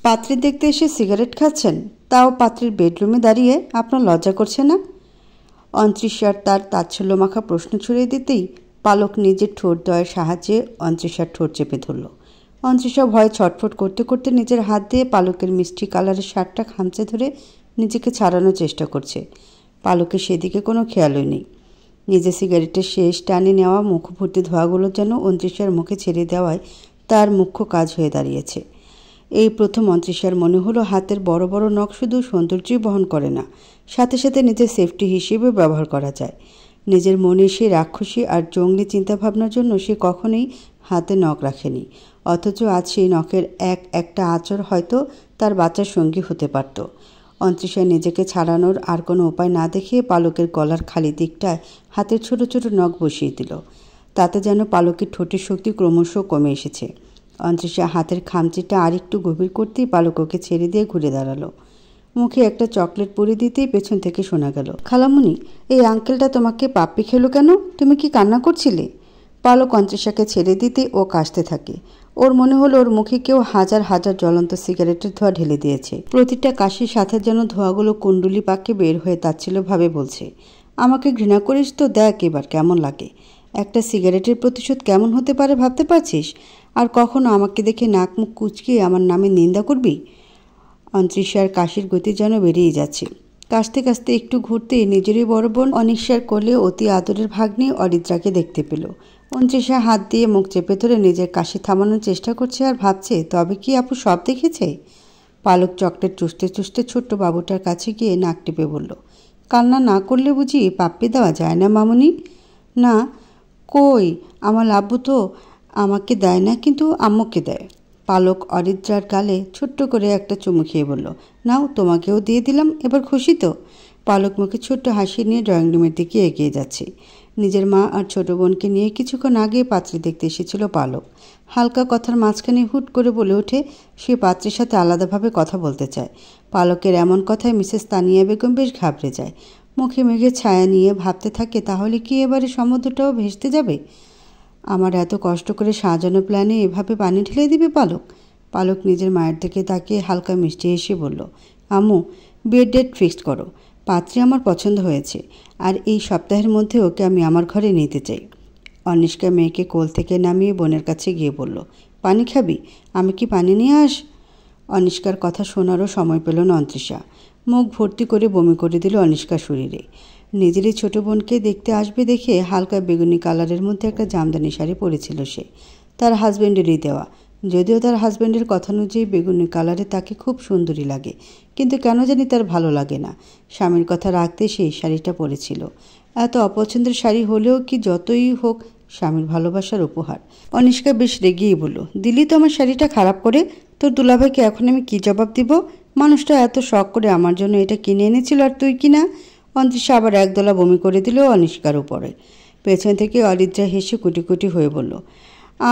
পাত্রী দেখতে এসে সিগারেট খাচ্ছেন, তাও পাত্রীর বেডরুমে দাঁড়িয়ে আপনার লজ্জা করছে না? অন্তরিষার তার তাচ্ছল্য মাখা প্রশ্ন ছুড়ে দিতেই পালক নিজের ঠোঁট দয়ের সাহায্যে অন্তরিষার ঠোঁট চেপে ধরল। অন্তরিষা ভয়ে ছটফট করতে করতে নিজের হাত দিয়ে পালকের মিষ্টি কালারের শার্টটা খামচে ধরে নিজেকে ছাড়ানোর চেষ্টা করছে। পালকের সেদিকে কোনো খেয়ালই নেই। নিজে সিগারেটের শেষ টানে নেওয়া মুখ ভর্তি ধোঁয়াগুলো যেন অন্তরিষার মুখে ছেড়ে দেওয়ায় তার মুখ্য কাজ হয়ে দাঁড়িয়েছে। এই প্রথম অন্তরিষার মনে হলো হাতের বড় বড় নখ শুধু সৌন্দর্যই বহন করে না, সাথে সাথে নিজের সেফটি হিসেবে ব্যবহার করা যায়। নিজের মনে সেই রাক্ষসী আর জঙ্গলি চিন্তাভাবনার জন্য সে কখনোই হাতে নখ রাখেনি, অথচ আজ সেই নখের একটা আঁচড় হয়তো তার বাচ্চার সঙ্গী হতে পারত। অন্তরিষা নিজেকে ছাড়ানোর আর কোনো উপায় না দেখে পালকের গলার খালি দিকটায় হাতের ছোট ছোট নখ বসিয়ে দিল। তাতে যেন পালকের ঠোঁটের শক্তি ক্রমশ কমে এসেছে। অন্তরিষা হাতের খামচিটা আর একটু গভীর করতেই পালক ওকে ছেড়ে দিয়ে ঘুরে দাঁড়ালো। মুখে একটা চকলেট পুরি দিতেই পেছন থেকে শোনা গেল, খালামুনি, এই আঙ্কেলটা তোমাকে পাপ্পি খেলো কেন? তুমি কি কান্না করছিলে? পালক অন্তরিষাকে ছেড়ে দিতে ও কাশতে থাকে। ওর মনে হলো ওর মুখে কেউ হাজার হাজার জ্বলন্ত সিগারেটের ধোঁয়া ঢেলে দিয়েছে। প্রতিটা কাশির সাথে যেন ধোঁয়াগুলো কুণ্ডুলি পাকে বের হয়ে তাচ্ছিল্যভাবে বলছে, আমাকে ঘৃণা করিস তো দেখ এবার কেমন লাগে। একটা সিগারেটের প্রতিশোধ কেমন হতে পারে ভাবতে পারছিস? আর কখনো আমাকে দেখে নাক মুখ কুচকিয়ে আমার নামে নিন্দা করবি? অন্তরিষার কাশির গতি যেন বেরিয়ে যাচ্ছে। কাশতে কাশতে একটু ঘুরতে নিজেরই বড় বোন অনিশ্বার কোলে অতি আদরের ভাগ্নি অরিত্রাকে দেখতে পেল। অন্তরিষা হাত দিয়ে মুখ চেপে ধরে নিজের কাশি থামানোর চেষ্টা করছে আর ভাবছে, তবে কি আপু সব দেখেছে? পালক চকলেট চুষতে চুষতে ছোট্ট বাবুটার কাছে গিয়ে নাক টিপে বলল, কান্না না করলে বুঝি পাপ্পি দেওয়া যায় না মামুনি? না, কই, আমার আব্বু তো আমাকে দেয় না, কিন্তু আম্মুকে দেয়। পালক অরিত্রার গালে ছোট্ট করে একটা চুমু খেয়ে বলল, নাও তোমাকেও দিয়ে দিলাম, এবার খুশি তো? পালক মুখে ছোট্ট হাসি নিয়ে ড্রয়িং রুমের দিকে এগিয়ে যাচ্ছে। নিজের মা আর ছোট বোনকে নিয়ে কিছুক্ষণ আগে পাত্রী দেখতে এসেছিল পালক। হালকা কথার মাঝখানে হুট করে বলে ওঠে সে পাত্রীর সাথে আলাদাভাবে কথা বলতে চায়। পালকের এমন কথায় মিসেস তানিয়া বেগম বেশ ঘাবড়ে যায়। মুখে মেঘের ছায়া নিয়ে ভাবতে থাকে, তাহলে কি এবারে সমুদ্রটাও ভেসতে যাবে? আমার এত কষ্ট করে সাজানো প্ল্যানে এভাবে পানি ঢেলে দিবে পালক? পালক নিজের মায়ের দিকে তাকিয়ে হালকা মিষ্টি হেসে বলল, আম্মু, বিয়ের ডেট ফিক্সড করো। পাত্রী আমার পছন্দ হয়েছে, আর এই সপ্তাহের মধ্যে ওকে আমি আমার ঘরে নিতে চাই। অনিষ্কা মেয়েকে কোল থেকে নামিয়ে বোনের কাছে গিয়ে বলল, পানি খাবি? আমি কি পানি নিয়ে আস? অনিষ্কার কথা শোনারও সময় পেল না অন্তরিষা। মুখ ভর্তি করে বমি করে দিল অনিষ্কার শরীরে। নিজেরই ছোট বোনকে দেখতে আসবে দেখে হালকা বেগুনি কালারের মধ্যে একটা জামদানি শাড়ি পরেছিল সে, তার হাজব্যান্ডেরই দেওয়া। যদিও তার হাজব্যান্ডের কথা অনুযায়ী বেগুনি কালারে তাকে খুব সুন্দরী লাগে, কিন্তু কেন জানি তার ভালো লাগে না। স্বামীর কথা রাখতে সেই শাড়িটা পরেছিল। এত অপছন্দের শাড়ি হলেও কি যতই হোক স্বামীর ভালোবাসার উপহার। অনিষ্কা বেশ রেগেই বলল, দিলি তো আমার শাড়িটা খারাপ করে। তোর দুলাভাইকে এখন আমি কি জবাব দিব? মানুষটা এত শখ করে আমার জন্য এটা কিনে এনেছিল, আর তুই কিনা? অন্তরিষা আবার একদলা বমি করে দিল অনিষ্কার উপরে। পেছন থেকে অরিত্রা হেসে কুটি কুটি হয়ে বলল,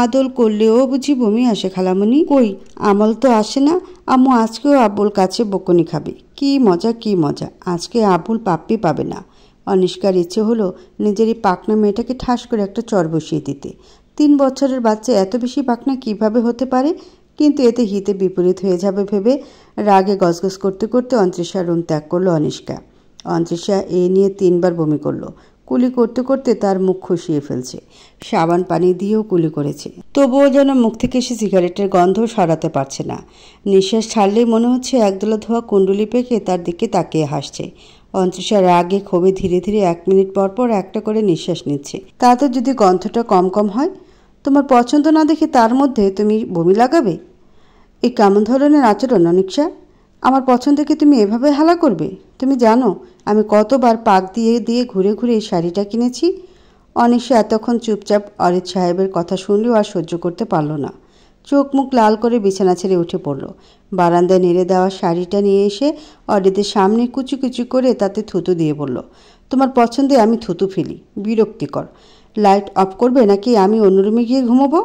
আদল করলেও বুঝি বমি আসে খালামণি? কই, আমল তো আসে না। আম্মু আজকেও আব্বুল কাছে বকুনি খাবে। কি মজা, কি মজা, আজকে আব্বুল পাপ্পি পাবে না। অনিষ্কার ইচ্ছে হলো নিজের এই পাকনা মেয়েটাকে ঠাস করে একটা চর বসিয়ে দিতে। 3 বছরের বাচ্চা এত বেশি পাকনা কিভাবে হতে পারে? কিন্তু এতে হিতে বিপরীত হয়ে যাবে ভেবে রাগে গজগজ করতে করতে অন্তরিষার রুম ত্যাগ করলো অনিষ্কা। অন্তরিষা এ নিয়ে 3 বার বমি করলো। কুলি করতে করতে তার মুখ খুশিয়ে ফেলছে। সাবান পানি দিয়েও কুলি করেছে, তবুও যেন মুখ থেকে সে সিগারেটের গন্ধ সরাতে পারছে না। নিঃশ্বাস ছাড়লেই মনে হচ্ছে একদলা ধোয়া কুণ্ডুলি পেকে তার দিকে তাকিয়ে হাসছে। অন্তরিষা রাগে ক্ষোভে ধীরে ধীরে 1 মিনিট পর পর একটা করে নিঃশ্বাস নিচ্ছে। তাতে যদি গন্ধটা কম কম হয়? তোমার পছন্দ না দেখে তার মধ্যে তুমি বমি লাগাবে? এই কেমন ধরনের আচরণ অনিষ্কা? আমার পছন্দকে তুমি এভাবে হালা করবে? তুমি জানো আমি কতবার পাক দিয়ে দিয়ে ঘুরে ঘুরে এই শাড়িটা কিনেছি? অনিষ্কা এতক্ষণ চুপচাপ অরিত সাহেবের কথা শুনলেও আর সহ্য করতে পারল না। চোখ মুখ লাল করে বিছানা ছেড়ে উঠে পড়ল। বারান্দায় নেড়ে দেওয়া শাড়িটা নিয়ে এসে অরিতের সামনে কুচি কুচি করে তাতে থুতু দিয়ে বলল, তোমার পছন্দে আমি থুতু ফেলি, বিরক্তিকর। লাইট অফ করবে নাকি আমি অন্য রুমে গিয়ে ঘুমোবো?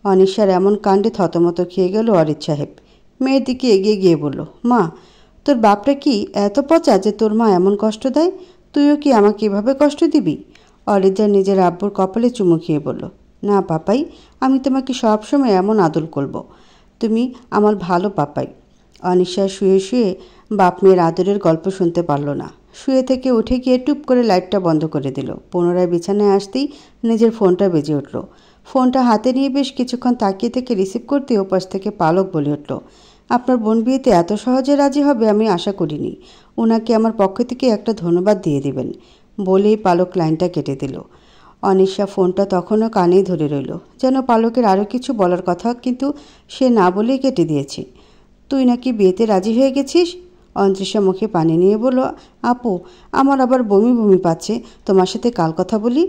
অনিষ্কার এমন কাণ্ডে থতমত খেয়ে গেল অরিত সাহেব। মেয়ের দিকে এগিয়ে গিয়ে বলল, মা, তোর বাপটা কি এত পচা যে তোর মা এমন কষ্ট দেয়? তুইও কি আমাকে এভাবে কষ্ট দিবি? অরিত্রা নিজের আব্বুর কপালে চুমু খেয়ে বলল, না পাপাই, আমি তোমাকে সবসময় এমন আদর করব। তুমি আমার ভালো পাপাই। অনিশা শুয়ে শুয়ে বাপ মেয়ের আদরের গল্প শুনতে পারল না। শুয়ে থেকে উঠে গিয়ে টুপ করে লাইটটা বন্ধ করে দিল। পুনরায় বিছানায় আসতেই নিজের ফোনটা বেজে উঠল। ফোনটা হাতে নিয়ে বেশ কিছুক্ষণ তাকিয়ে থেকে রিসিভ করতে ওপাশ থেকে পালক বলে উঠল, আপনার বোন বিয়েতে এত সহজে রাজি হবে আমি আশা করিনি। ওনাকে আমার পক্ষ থেকে একটা ধন্যবাদ দিয়ে দেবেন। বলেই পালক লাইনটা কেটে দিল। অনিশা ফোনটা তখনও কানেই ধরে রইল, যেন পালকের আরও কিছু বলার কথা, কিন্তু সে না বলেই কেটে দিয়েছে। তুই নাকি বিয়েতে রাজি হয়ে গেছিস? অন্তরিষা মুখে পানি নিয়ে বলল, আপু আমার আবার বমি বমি পাচ্ছে, তোমার সাথে কাল কথা বলি।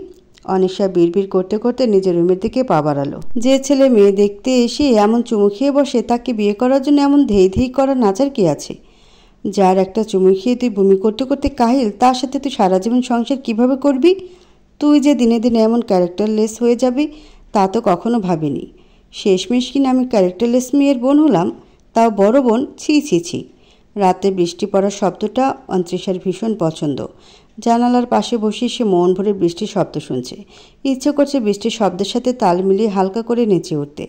অনিশা বিড়বিড় করতে করতে নিজের রুমের দিকে পা বাড়ালো। যে ছেলে মেয়ে দেখতে এসে এমন চুমু খেয়ে বসে, তাকে বিয়ে করার জন্য এমন ধেই ধেই করার নাচার কি আছে? যার একটা চুমু খেয়ে তুই বমি করতে করতে কাহিল, তার সাথে তুই সারা জীবন সংসার কিভাবে করবি? তুই যে দিনে দিনে এমন ক্যারেক্টারলেস হয়ে যাবি তা তো কখনো ভাবিনি। শেষমেশ কিনা আমি ক্যারেক্টারলেস মেয়ের বোন হলাম, তাও বড় বোন। ছি ছি ছি। রাতে বৃষ্টি পড়ার শব্দটা অন্তরিষার ভীষণ পছন্দ। জানালার পাশে বসে সে মন ভরে বৃষ্টির শব্দ শুনছে। ইচ্ছে করছে বৃষ্টির শব্দের সাথে তাল মিলিয়ে হালকা করে নেচে উঠতে,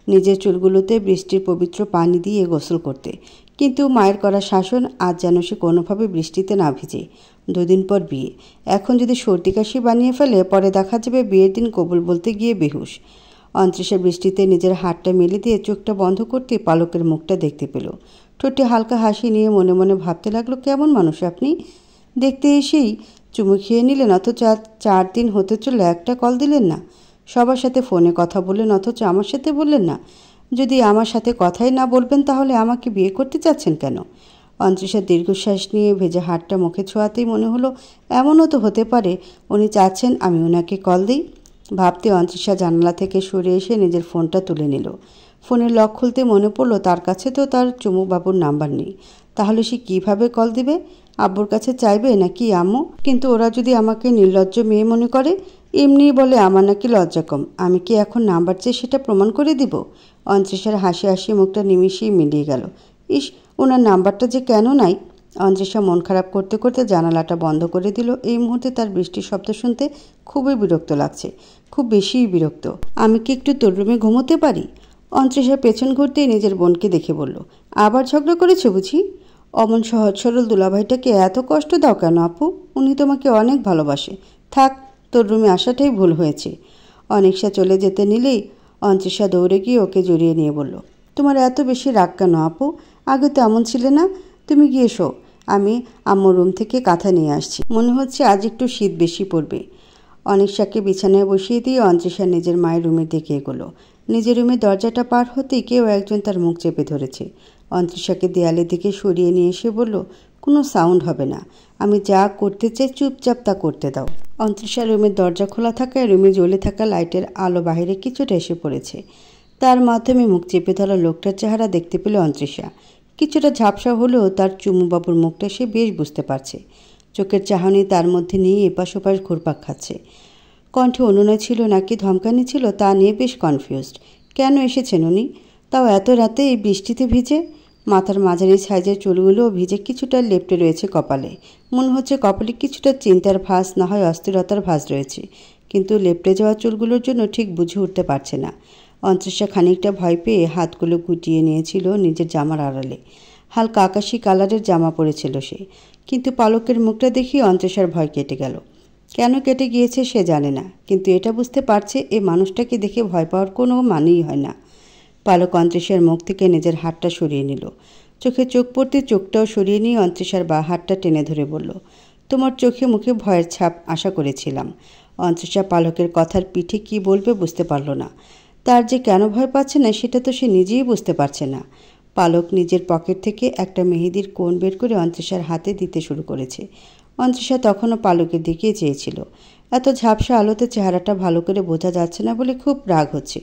নিজের চুলগুলোতে বৃষ্টির পবিত্র পানি দিয়ে গোসল করতে। কিন্তু মায়ের করা শাসন, আজ যেন সে কোনোভাবে বৃষ্টিতে না ভিজে। 2 দিন পর বিয়ে, এখন যদি সর্দি কাশি বানিয়ে ফেলে পরে দেখা যাবে বিয়ের দিন কবুল বলতে গিয়ে বেহুশ। অন্তরিষা বৃষ্টিতে নিজের হাতটা মেলে দিয়ে চোখটা বন্ধ করতে পালকের মুখটা দেখতে পেল। ঠোঁটে হালকা হাসি নিয়ে মনে মনে ভাবতে লাগলো, কেমন মানুষ আপনি? দেখতে এসেই চুমু খেয়ে নিলেন, অথচ 4 দিন হতে চলল একটা কল দিলেন না। সবার সাথে ফোনে কথা বললেন, অথচ আমার সাথে বললেন না। যদি আমার সাথে কথাই না বলবেন তাহলে আমাকে বিয়ে করতে চাচ্ছেন কেন? অন্তরিষা দীর্ঘশ্বাস নিয়ে ভেজা হাতটা মুখে ছোঁয়াতেই মনে হলো, এমনও তো হতে পারে উনি চাচ্ছেন আমি ওনাকে কল দিই। ভাবতে অন্তরিষা জানালা থেকে সরে এসে নিজের ফোনটা তুলে নিল। ফোনের লক খুলতে মনে পড়লো তার কাছে তো তার চুমুবাবুর নাম্বার নেই। তাহলে সে কিভাবে কল দিবে? আব্বুর কাছে চাইবে নাকি আম্মু? কিন্তু ওরা যদি আমাকে নির্লজ্জ মেয়ে মনে করে, এমনিই বলে আমার নাকি লজ্জা কম, আমি কি এখন নাম্বার চেয়ে সেটা প্রমাণ করে দিব? অন্তরিষার হাসি হাসি মুখটা নিমিশেই মিলিয়ে গেল। ইস, ওনার নাম্বারটা যে কেন নাই! অন্তরিষা মন খারাপ করতে করতে জানালাটা বন্ধ করে দিল। এই মুহূর্তে তার বৃষ্টির শব্দ শুনতে খুবই বিরক্ত লাগছে, খুব বেশিই বিরক্ত। আমি কি একটু তোর রুমে ঘুমোতে পারি? অন্তরিষা পেছন ঘুরতেই নিজের বোনকে দেখে বলল, আবার ঝগড়া করেছো বুঝি? অমন সহজ সরল দুলাভাইটাকে এত কষ্ট দাও কেন আপু? উনি তোমাকে অনেক ভালোবাসে। থাক, তোর রুমে আসাটাই ভুল হয়েছে। অনিশা চলে যেতে নিলেই অন্তরিষা দৌড়ে গিয়ে ওকে জড়িয়ে নিয়ে বলল, তোমার এত বেশি রাগ কেন আপু? আগে তো এমন ছিলে না। তুমি গিয়ে শো, আমি আম্মুর রুম থেকে কাঁথা নিয়ে আসছি। মনে হচ্ছে আজ একটু শীত বেশি পড়বে। অনিশাকে বিছানায় বসিয়ে দিয়ে অন্তরিষা নিজের মায়ের রুমের দিকে এগোলো। নিজের রুমের দরজাটা পার হতেই কেউ একজন তার মুখ চেপে ধরেছে। অন্তরিষাকে দেয়ালের দিকে সরিয়ে নিয়ে এসে বলল, কোনো সাউন্ড হবে না, আমি যা করতে চাই চুপচাপ তা করতে দাও। অন্তরিষার রুমের দরজা খোলা থাকায় রুমে জ্বলে থাকা লাইটের আলো বাইরে কিছুটা এসে পড়েছে। তার মাধ্যমে মুখ চেপে ধরা লোকটার চেহারা দেখতে পেল অন্তরিষা। কিছুটা ঝাপসা হলেও তার চুমুবাবুর মুখটা সে বেশ বুঝতে পারছে। চোখের চাহনি তার মধ্যে নিয়ে এপাশ ওপাশ ঘুরপাক খাচ্ছে। কণ্ঠে অনুনয় ছিল নাকি ধমকানি ছিল তা নিয়ে বেশ কনফিউজড। কেন এসেছেন উনি, তাও এত রাতে এই বৃষ্টিতে ভিজে? মাথার মাঝারি সাইজের চুলগুলোও ভিজে কিছুটা লেপ্টে রয়েছে কপালে। মনে হচ্ছে কপালে কিছুটা চিন্তার ভাঁজ, না হয় অস্থিরতার ভাঁজ রয়েছে, কিন্তু লেপ্টে যাওয়া চুলগুলোর জন্য ঠিক বুঝে উঠতে পারছে না। অন্তরিষা খানিকটা ভয় পেয়ে হাতগুলো গুটিয়ে নিয়েছিল নিজের জামার আড়ালে। হালকা আকাশি কালারের জামা পরেছিল সে, কিন্তু পালকের মুখটা দেখি অন্তরিষার ভয় কেটে গেল। কেন কেটে গিয়েছে সে জানে না, কিন্তু এটা বুঝতে পারছে এই মানুষটাকে দেখে ভয় পাওয়ার কোনো মানেই হয় না। পালক অন্তরিষার মুখ থেকে নিজের হাতটা সরিয়ে নিল। চোখে চোখ পড়তে চোখটাও সরিয়ে নিয়ে অন্তরিষার বা হাতটা টেনে ধরে বলল, তোমার চোখে মুখে ভয়ের ছাপ আশা করেছিলাম। অন্তরিষা পালকের কথার পিঠে কি বলবে বুঝতে পারল না। তার যে কেন ভয় পাচ্ছে না সেটা তো সে নিজেই বুঝতে পারছে না। পালক নিজের পকেট থেকে একটা মেহেদির কোণ বের করে অন্তরিষার হাতে দিতে শুরু করেছে। অন্তরিষা তখনও পালকের দিকেই চেয়েছিল। এত ঝাপসা আলোতে চেহারাটা ভালো করে বোঝা যাচ্ছে না বলে খুব রাগ হচ্ছে।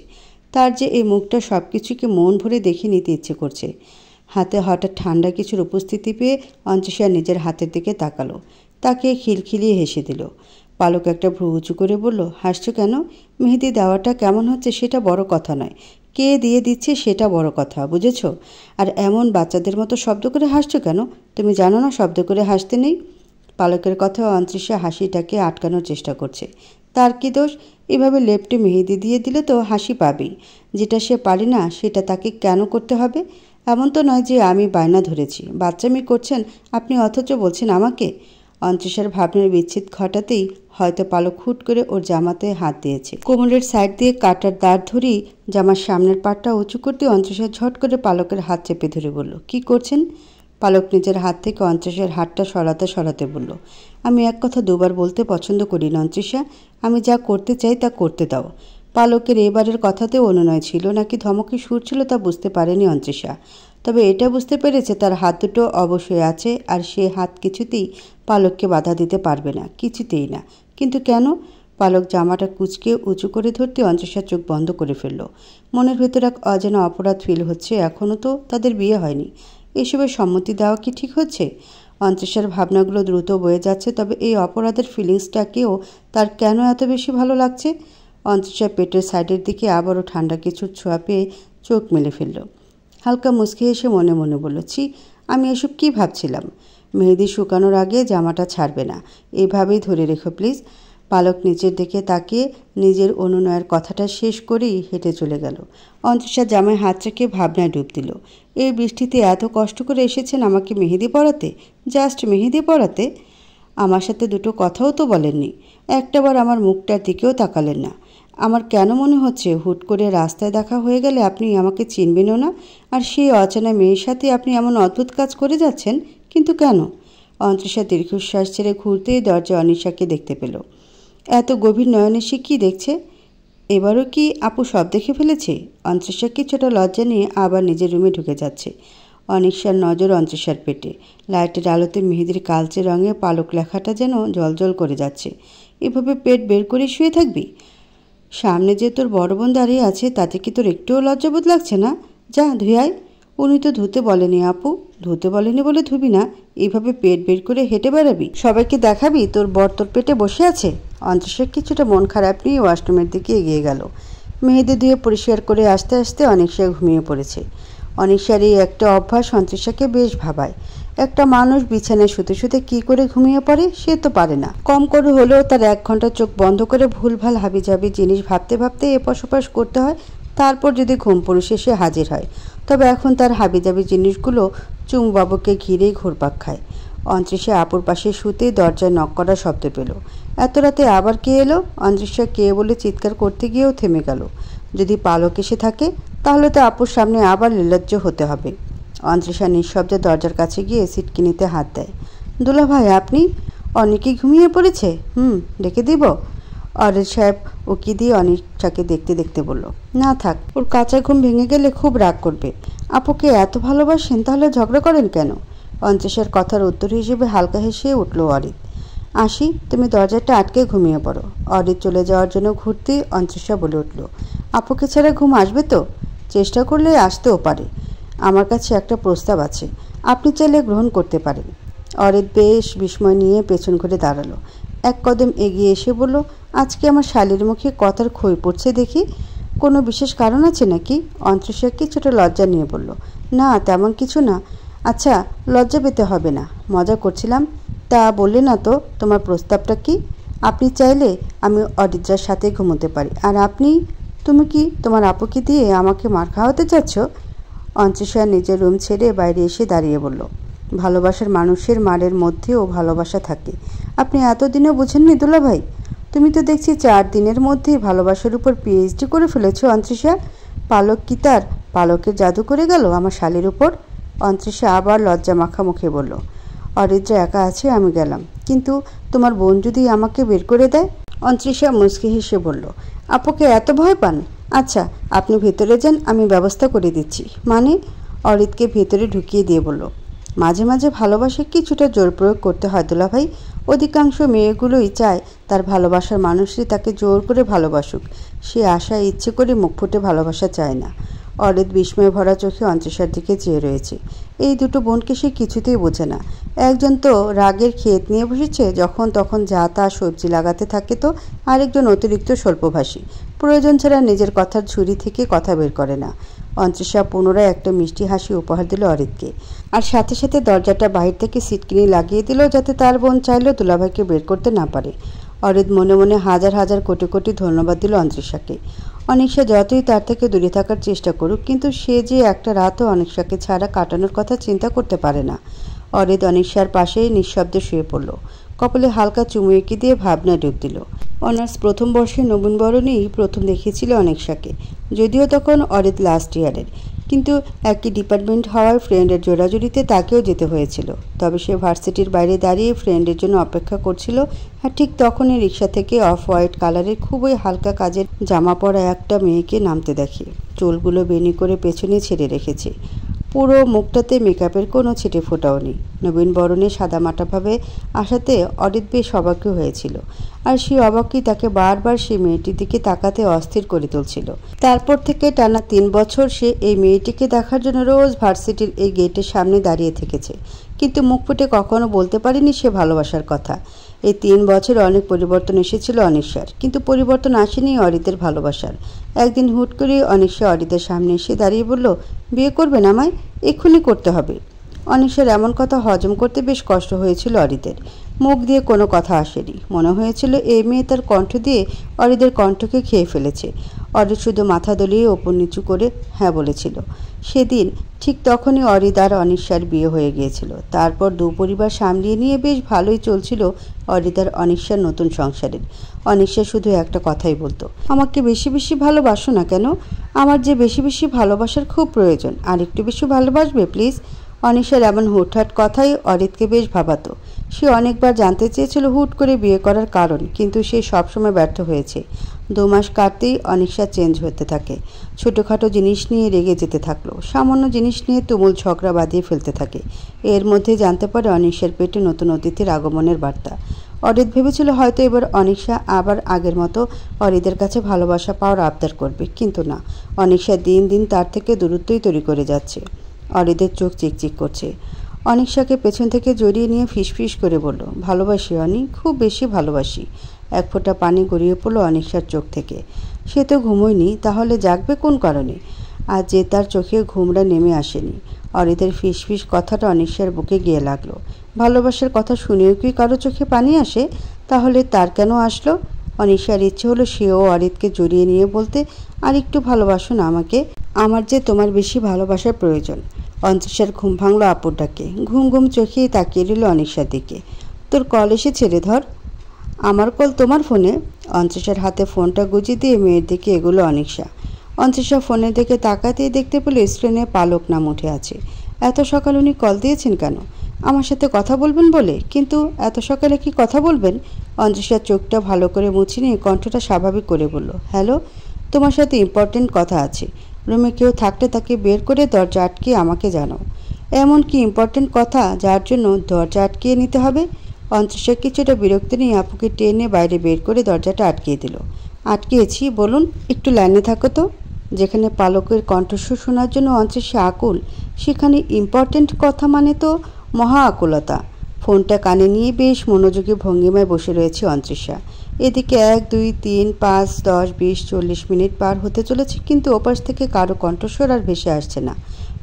তার যে এই মুখটা সব কিছুকে মন ভরে দেখে নিতে ইচ্ছে করছে। হাতে হঠাৎ ঠান্ডা কিছুর উপস্থিতি পেয়ে অন্তরিষা নিজের হাতের দিকে তাকালো। তাকে খিলখিলিয়ে হেসে দিল। পালক একটা ভ্রু উঁচু করে বলল, হাসছো কেন? মেহেদি দেওয়াটা কেমন হচ্ছে সেটা বড় কথা নয়, কে দিয়ে দিচ্ছে সেটা বড় কথা, বুঝেছ? আর এমন বাচ্চাদের মতো শব্দ করে হাসছো কেন? তুমি জানো না শব্দ করে হাসতে নেই? পালকের কথা অন্তরিষা হাসিটাকে আটকানোর চেষ্টা করছে। তার কি দোষ? এভাবে লেপ্টে মেহেদি দিয়ে দিলে তো হাসি পাবেই। যেটা সে পারে না সেটা তাকে কেন করতে হবে? এমন তো নয় যে আমি বায়না ধরেছি, বাচ্চামি করছেন আপনি, অথচ বলছেন আমাকে। অন্তরিশার ভাবনার বিচ্ছেদ ঘটাতেই হয়তো পালক হুট করে ওর জামাতে হাত দিয়েছে। কোমরের সাইড দিয়ে কাটার দাঁড় ধরেই জামার সামনের পাটটা উঁচু করতে অন্তরিশা ঝট করে পালকের হাত চেপে ধরে বলল, কি করছেন? পালক নিজের হাত থেকে অন্তরিশার হাতটা সরাতে বলল, আমি এক কথা দুবার বলতে পছন্দ করি না অন্তরিশা, আমি যা করতে চাই তা করতে দাও। পালকের এবারের কথাতেও অনুনয় ছিল নাকি ধমকে সুর ছিল তা বুঝতে পারেনি অন্তরিশা, তবে এটা বুঝতে পেরেছে তার হাত দুটো অবশ্যই আছে আর সে হাত কিছুতেই পালককে বাধা দিতে পারবে না, কিছুতেই না। কিন্তু কেন? পালক জামাটা কুঁচকে উঁচু করে ধরতে অন্তরিশার চোখ বন্ধ করে ফেলল। মনের ভেতর এক অজানা অপরাধ ফিল হচ্ছে, এখনও তো তাদের বিয়ে হয়নি, এসবের সম্মতি দেওয়া কি ঠিক হচ্ছে? অন্তরিশার ভাবনাগুলো দ্রুত বয়ে যাচ্ছে, তবে এই অপরাধের ফিলিংসটাকেও তার কেন এত বেশি ভালো লাগছে? অন্তরিশার পেটের সাইডের দিকে আবারও ঠান্ডা কিছুর ছোঁয়া পেয়ে চোখ মেলে ফেলল। হালকা মুচকি হেসে মনে মনে বলল, ছি, আমি এসব কী ভাবছিলাম। মেহেদি শুকানোর আগে জামাটা ছাড়বে না, এভাবেই ধরে রেখো প্লিজ। পালক নিচের দিকে তাকিয়ে নিজের অনুনয়ের কথাটা শেষ করেই হেঁটে চলে গেল। অন্তরিশা জামায় হাত রেখে ভাবনায় ডুব দিল। এই বৃষ্টিতে এত কষ্ট করে এসেছেন আমাকে মেহেদি পরাতে, জাস্ট মেহেদি পরাতে? আমার সাথে দুটো কথাও তো বলেননি, একটাবার আমার মুখটার দিকেও তাকালেন না। আমার কেন মনে হচ্ছে হুট করে রাস্তায় দেখা হয়ে গেলে আপনি আমাকে চিনবেনও না, আর সেই অচেনা মেয়ের সাথে আপনি এমন অদ্ভুত কাজ করে যাচ্ছেন। কিন্তু কেন? অন্তরিশা দীর্ঘশ্বাস ছেড়ে ঘুরতেই দরজায় অনিশাকে দেখতে পেল। এত গভীর নয়নে সে কী দেখছে? এবারও কি আপু সব দেখে ফেলেছে? অন্তরিশা কিছুটা লজ্জা নিয়ে আবার নিজের রুমে ঢুকে যাচ্ছে। অনিশার নজর অন্তরিশার পেটে। লাইটের আলোতে মেহেদির কালচে রঙে পালক লেখাটা যেন জলজল করে যাচ্ছে। এভাবে পেট বের করে শুয়ে থাকবি? সামনে যে তোর বড় বোন দাঁড়িয়ে আছে, তাতে কি তোর একটুও লজ্জাবোধ লাগছে না? যা ধুয়ে আয়। উনি তো ধুতে বলেনি আপু, ধুতে বলেনি বলে ধুবি না, এইভাবে পেট বের করে হেঁটে বেড়াবি, সবাইকে দেখাবি তোর বর তোর পেটে বসে আছে? অন্তরিশা কিছুটা মন খারাপ নিয়ে ওয়াশরুমের দিকে এগিয়ে গেল। মেহেদি ধুয়ে পরিষ্কার করে আসতে আসতে অনিশা ঘুমিয়ে পড়েছে। অনিশার এই একটা অভ্যাস অন্তরিশাকে বেশ ভাবায়। একটা মানুষ বিছানায় শুতে শুতে কী করে ঘুমিয়ে পড়ে সে তো পারে না। কম করে হলেও তার 1 ঘন্টা চোখ বন্ধ করে ভুলভাল হাবিজাবি জিনিস ভাবতে ভাবতে এপাশ ওপাশ করতে হয়, তারপর যদি ঘুম পড়ে সে হাজির হয়। তবে এখন তার হাবিজাবি জিনিসগুলো চুমবাবুকে ঘিরেই ঘুরপাক খায়। অন্তরিশা আপুর পাশে শুতে দরজায় নক করার শব্দ পেল। এত রাতে আবার কে এলো? অন্তরিশা কে বলে চিৎকার করতে গিয়েও থেমে গেল। যদি পালক এসে থাকে তাহলে তো আপুর সামনে আবার নির্লজ্জ হতে হবে। অন্তরিশা নিঃশব্দে দরজার কাছে গিয়ে সিটকিনিতে হাত দেয়। দুলা ভাই আপনি? অনেকে ঘুমিয়ে পড়েছে? ডেকে দিব? অরেজ সাহেব উকি দিয়ে অনিশাকে দেখতে দেখতে বলল, না থাক, ওর কাঁচা ঘুম ভেঙে গেলে খুব রাগ করবে। আপুকে এত ভালোবাসেন, তাহলে ঝগড়া করেন কেন? অন্তরিশার কথার উত্তর হিসেবে হালকা হেসে উঠল অরিত। আসি, তুমি দরজাটা আটকে ঘুমিয়ে পড়ো। অরিত চলে যাওয়ার জন্য ঘুরতে অন্তরিশা বলে উঠল, আপুকে ছাড়া ঘুম আসবে তো? চেষ্টা করলে আসতেও পারে। আমার কাছে একটা প্রস্তাব আছে, আপনি চাইলে গ্রহণ করতে পারেন। অরিত বেশ বিস্ময় নিয়ে পেছন ঘুরে দাঁড়ালো। 1 কদম এগিয়ে এসে বলল, আজকে আমার শালীর মুখে কথার খই পড়ছে দেখি, কোনো বিশেষ কারণ আছে নাকি? অন্তরিশা কিছুটা লজ্জা নিয়ে বলল, না তেমন কিছু না। আচ্ছা, লজ্জা পেতে হবে না, মজা করছিলাম। তা বললে না তো তোমার প্রস্তাবটা কি? আপনি চাইলে আমি অরিত্রার সাথে ঘুমোতে পারি, আর তুমি কি তোমার আপুকে দিয়ে আমাকে মার খাওয়াতে চাচ্ছ? অন্তরিশা নিজের রুম ছেড়ে বাইরে এসে দাঁড়িয়ে বলল, ভালোবাসার মানুষের মারের মধ্যেও ভালোবাসা থাকে। আপনি এতদিনও বুঝেননি দুলা ভাই? তুমি তো দেখছি 4 দিনের মধ্যেই ভালোবাসার উপর পিএইচডি করে ফেলেছো অন্তরিশা। পালক কি তার পালকের জাদু করে গেল আমার শালীর উপর? অন্তরিশা আবার লজ্জা মাখা মুখে বলল, অরিত্রা একা আছে, আমি গেলাম, কিন্তু তোমার বোন যদি আমাকে বের করে দেয়? অন্তরিশা মুচকি হেসে বলল, আপুকে এত ভয় পান? আচ্ছা আপনি ভেতরে যান, আমি ব্যবস্থা করে দিচ্ছি। মানে? অরিতকে ভেতরে ঢুকিয়ে দিয়ে বলল, মাঝে মাঝে ভালোবাসা কিছুটা জোর প্রয়োগ করতে হয় দুলাভাই। অধিকাংশ মেয়েগুলোই চায় তার ভালোবাসার মানুষই তাকে জোর করে ভালোবাসুক, সে আশায় ইচ্ছে করে মুখ ফুটে ভালোবাসা চায় না। অরিত বিস্ময় ভরা চোখে অন্তরিশার দিকে চেয়ে রয়েছে। এই দুটো বোনকে সে কিছুতেই বোঝে না। একজন তো রাগের ক্ষেত নিয়ে বসেছে, যখন তখন যা তা সবজি লাগাতে থাকে, তো আরেকজন অতিরিক্ত স্বল্পভাষী, প্রয়োজন ছাড়া নিজের কথার ঝুড়ি থেকে কথা বের করে না। অন্তরিশা পুনরায় একটা মিষ্টি হাসি উপহার দিল অরিতকে, আর সাথে সাথে দরজাটা বাহির থেকে সিটকিনি লাগিয়ে দিল, যাতে তার বোন চাইলেও দুলাভাইকে বের করতে না পারে। অরিত মনে মনে হাজার হাজার কোটি কোটি ধন্যবাদ দিল অন্তরিশাকে। অনিশা যতই তার থেকে দূরে থাকার চেষ্টা করুক, কিন্তু সে যে একটা রাতও অনিশাকে ছাড়া কাটানোর কথা চিন্তা করতে পারে না। অরিদ অনিশার পাশেই নিঃশব্দে শুয়ে পড়ল। কপালে হালকা চুমু এঁকে দিয়ে ভাবনা ডুব দিল। অনার্স প্রথম বর্ষে নবীনবরণেই প্রথম দেখেছিল অনিশাকে। যদিও তখন অরিদ লাস্ট ইয়ারের, কিন্তু একই ডিপার্টমেন্ট হওয়ায় ফ্রেন্ডের জোড়াজুড়িতে তাকেও যেতে হয়েছিল। তবে সে ভার্সিটির বাইরে দাঁড়িয়ে ফ্রেন্ডের জন্য অপেক্ষা করছিল, আর ঠিক তখনই রিক্সা থেকে অফ হোয়াইট কালারের খুবই হালকা কাজের জামা পরা একটা মেয়েকে নামতে দেখে। চুলগুলো বেনি করে পেছনে ছেড়ে রেখেছে, পুরো মুখটাতে মেকআপের কোনো ছিটে ফোটাও নেই। নবীনবরণে সাদামাটাভাবে আসাতে অরিদ বেশ অবাকই হয়েছিল, আর সেই অবাকই তাকে বারবার সেই মেয়েটির দিকে তাকাতে অস্থির করে তুলছিল। তারপর থেকে টানা 3 বছর সে এই মেয়েটিকে দেখার জন্য রোজ ভার্সিটির এই গেটের সামনে দাঁড়িয়ে থেকেছে, কিন্তু মুখ ফুটে কখনো বলতে পারেনি সে ভালোবাসার কথা। এই 3 বছরে অনেক পরিবর্তন এসেছিল অনিশার, কিন্তু পরিবর্তন আসেনি অরিদের ভালোবাসার। একদিন হুট করে অনিশা অরিদের সামনে এসে দাঁড়িয়ে বলল, বিয়ে করবেন আমায়? এক্ষুনি করতে হবে। অনিশার এমন কথা হজম করতে বেশ কষ্ট হয়েছিল অরিদের। মুখ দিয়ে কোনো কথা আসেনি। মনে হয়েছিল এই মেয়ে তার কণ্ঠ দিয়ে অরিদের কণ্ঠকে খেয়ে ফেলেছে। অরিদ শুধু মাথা দলিয়ে ওপর নিচু করে হ্যাঁ বলেছিল। সেদিন ঠিক তখনই অরিদ আর অনিশার বিয়ে হয়ে গিয়েছিল। তারপর দুপরিবার সামলিয়ে নিয়ে বেশ ভালোই চলছিল অরিদ আর অনিশার নতুন সংসারের। অনিশা শুধু একটা কথাই বলতো, আমাকে বেশি বেশি ভালোবাসো না কেন? আমার যে বেশি বেশি ভালোবাসার খুব প্রয়োজন, আর একটু বেশি ভালোবাসবে প্লিজ। অনিশার এমন হুটহাট কথাই অরিদকে বেশ ভাবাতো। সে অনেকবার জানতে চেয়েছিল হুট করে বিয়ে করার কারণ, কিন্তু সে সবসময় ব্যর্থ হয়েছে। 2 মাস কাটতেই অনিশা চেঞ্জ হতে থাকে। ছোটোখাটো জিনিস নিয়ে রেগে যেতে থাকলো, সামান্য জিনিস নিয়ে তুমুল ঝগড়া বাঁধিয়ে ফেলতে থাকে। এর মধ্যে জানতে পারে অনিশার পেটে নতুন অতিথির আগমনের বার্তা। অরিদ ভেবেছিল হয়তো এবার অনিশা আবার আগের মতো অরিদের কাছে ভালোবাসা পাওয়ার আবদার করবে, কিন্তু না। অনিশা দিন দিন তার থেকে দূরত্বই তৈরি করে যাচ্ছে। অরিদের চোখ চিকচিক করছে। অনিশাকে পেছন থেকে জড়িয়ে নিয়ে ফিসফিস করে বলল, ভালোবাসি অনি, খুব বেশি ভালোবাসি। এক ফোঁটা পানি গড়িয়ে পড়ল অনিশার চোখ থেকে। সে তো ঘুমোয়নি, তাহলে জাগবে কোন কারণে? আর যে তার চোখে ঘুমরা নেমে আসেনি। অরিদের ফিসফিস কথাটা অনিশার বুকে গিয়ে লাগলো। ভালোবাসার কথা শুনেও কি কারো চোখে পানি আসে? তাহলে তার কেন আসলো? অনিশার ইচ্ছে হলো সেও অরিদকে জড়িয়ে নিয়ে বলতে, আর একটু ভালোবাসো না আমাকে, আমার যে তোমার বেশি ভালোবাসার প্রয়োজন। অন্তরিশার ঘুম ভাঙল আপুর ডাকে। ঘুম ঘুম চোখেই তাকিয়ে রইল অনিশার দিকে। তোর কল এসে ছেড়ে ধর। আমার কল তোমার ফোনে? অন্তরিশার হাতে ফোনটা গুঁজে দিয়ে মেয়ের দিকে এগুলো অনিশা। অন্তরিশা ফোনের দিকে তাকাতেই দেখতে পেল স্ক্রিনে পালক নাম উঠে আছে। এত সকাল উনি কল দিয়েছেন কেন? আমার সাথে কথা বলবেন বলে? কিন্তু এত সকালে কি কথা বলবেন? অন্তরিশার চোখটা ভালো করে মুছে নিয়ে কণ্ঠটা স্বাভাবিক করে বলল, হ্যালো, তোমার সাথে ইম্পর্টেন্ট কথা আছে। রুমে কেউ থাকলে তাকে বের করে দরজা আটকে আমাকে জানাও। এমন কি ইম্পর্টেন্ট কথা যার জন্য দরজা আটকিয়ে নিতে হবে? অন্তরিশা কিছুটা বিরক্তি নিয়ে আপুকে টেনে বাইরে বের করে দরজাটা আটকিয়ে দিল। আটকিয়েছি, বলুন। একটু লাইনে থাকো তো। যেখানে পালকের কণ্ঠস্বর শোনার জন্য অন্তরিশা আকুল, সেখানে ইম্পর্টেন্ট কথা মানে তো মহা আকুলতা। ফোনটা কানে নিয়ে বেশ মনোযোগী ভঙ্গিমায় বসে রয়েছে অন্তরিশা। এদিকে 1, 2, 3, 5, 10, 20, 40 মিনিট পার হতে চলেছে, কিন্তু ওপাশ থেকে কারো কণ্ঠস্বর আর ভেসে আসছে না।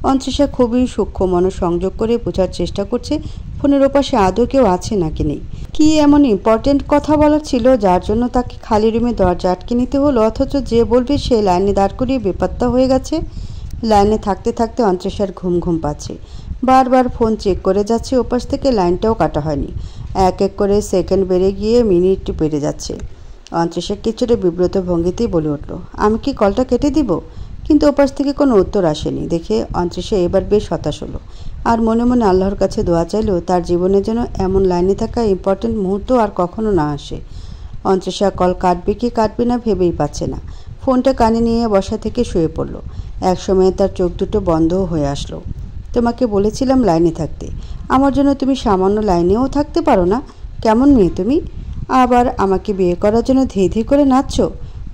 অন্তরিশা খুবই সূক্ষ্ম মনোসংযোগ করে বোঝার চেষ্টা করছে ফোনের ওপাশে আদৌ কেউ আছে নাকি নেই। কি এমন ইম্পর্টেন্ট কথা বলার ছিল যার জন্য তাকে খালি রুমে দরজা আটকে নিতে হলো, অথচ যে বলবে সে লাইনে দাঁড় করিয়ে বেপাত্তা হয়ে গেছে। লাইনে থাকতে থাকতে অন্তরিশার ঘুম ঘুম পাচ্ছে। বারবার ফোন চেক করে যাচ্ছে, ওপাশ থেকে লাইনটাও কাটা হয়নি। এক এক করে সেকেন্ড বেড়ে গিয়ে মিনিট বেড়ে যাচ্ছে। অন্তরিশা কিছুটা বিব্রত ভঙ্গিতেই বলে উঠল, আমি কি কলটা কেটে দিব? কিন্তু ওপাশ থেকে কোনো উত্তর আসেনি দেখে অন্তরিশা এবার বেশ হতাশ হলো, আর মনে মনে আল্লাহর কাছে দোয়া চাইলেও তার জীবনে যেন এমন লাইনে থাকা ইম্পর্টেন্ট মুহূর্ত আর কখনো না আসে। অন্তরিশা কল কাটবে কি কাটবে না ভেবেই পাচ্ছে না। ফোনটা কানে নিয়ে বসা থেকে শুয়ে পড়ল। একসময় তার চোখ দুটো বন্ধও হয়ে আসলো। তোমাকে বলেছিলাম লাইনে থাকতে, আমার জন্য তুমি সামান্য লাইনেও থাকতে পারো না? কেমন মেয়ে তুমি? আবার আমাকে বিয়ে করার জন্য ধেই ধেই করে নাচছো।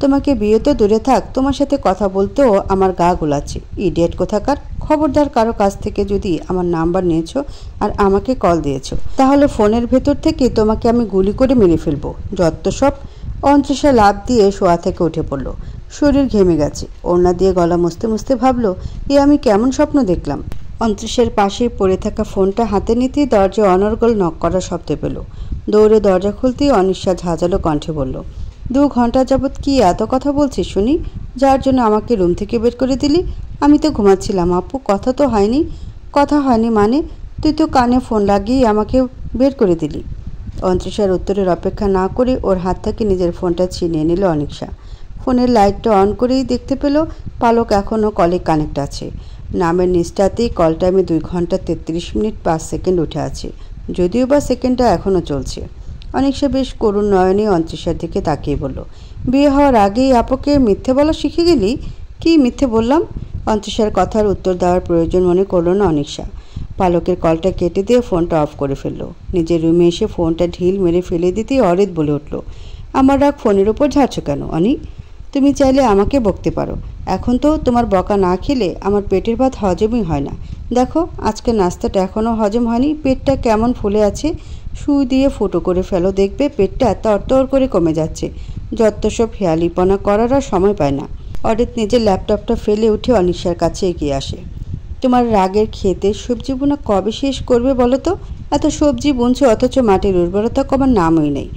তোমাকে বিয়ে তো দূরে থাক, তোমার সাথে কথা বলতেও আমার গা গোলাচ্ছে। ইডিয়েট কোথাকার। খবরদার কারো কাছ থেকে যদি আমার নাম্বার নিয়েছো আর আমাকে কল দিয়েছো, তাহলে ফোনের ভেতর থেকে তোমাকে আমি গুলি করে মেরে ফেলবো। যত সব। অন্তরিশা লাফ দিয়ে শোয়া থেকে উঠে পড়ল। শরীর ঘেমে গেছে। ওড়না দিয়ে গলা মুছতে মুছতে ভাবলো, এ আমি কেমন স্বপ্ন দেখলাম। অন্তরিশার পাশে পড়ে থাকা ফোনটা হাতে নিতেই দরজা অনর্গল নক করার শব্দ পেল। দৌড়ে দরজা খুলতেই অনিশা ঝাঁঝালো কণ্ঠে বলল, 2 ঘন্টা যাবৎ কি এত কথা বলছিস শুনি, যার জন্য আমাকে রুম থেকে বের করে দিলি? আমি তো ঘুমাচ্ছিলাম আপু, কথা তো হয়নি। কথা হয়নি মানে? তুই তো কানে ফোন লাগিয়ে আমাকে বের করে দিলি। অন্তরিশার উত্তরের অপেক্ষা না করে ওর হাত থেকে নিজের ফোনটা ছিনিয়ে নিল অনিশা। ফোনের লাইটটা অন করেই দেখতে পেল পালক এখনও কলে কানেক্ট আছে। নামের নিচটাতেই কল টাইমে 2 ঘন্টা 33 মিনিট 5 সেকেন্ড উঠে আছে, যদিও বা সেকেন্ডটা এখনও চলছে। অনিশা বেশ করুণ নয়নে অন্তরিশার দিকে তাকিয়ে বলল, বিয়ে হওয়ার আগেই আপুকে মিথ্যে বলা শিখে গেলি? কি মিথ্যে বললাম? অন্তরিশার কথার উত্তর দেওয়ার প্রয়োজন মনে করল না অনিশা। পালকের কলটা কেটে দিয়ে ফোনটা অফ করে ফেলল। নিজের রুমে এসে ফোনটা ঢিল মেরে ফেলে দিতেই অরিত বলে উঠল, আমার রাগ ফোনের ওপর ঝাড়ছ কেন অনি? তুমি চাইলে আমাকে বকতে পারো, এখন তো তোমার বকা না খেলে আমার পেটের ভাত হজমই হয় না। দেখো আজকের নাস্তাটা এখনও হজম হয়নি, পেটটা কেমন ফুলে আছে, সুই দিয়ে ফুটো করে ফেলো, দেখবে পেটটা তরতর করে কমে যাচ্ছে। যত সব হেয়ালিপনা করার আর সময় পায় না। অরিত নিজের ল্যাপটপটা ফেলে উঠে অনিশার কাছে এগিয়ে আসে। তোমার রাগের ক্ষেতে সবজি বোনা কবে শেষ করবে বলো তো? এত সবজি বুনছো অথচ মাটির উর্বরতা কমার নামই নেই।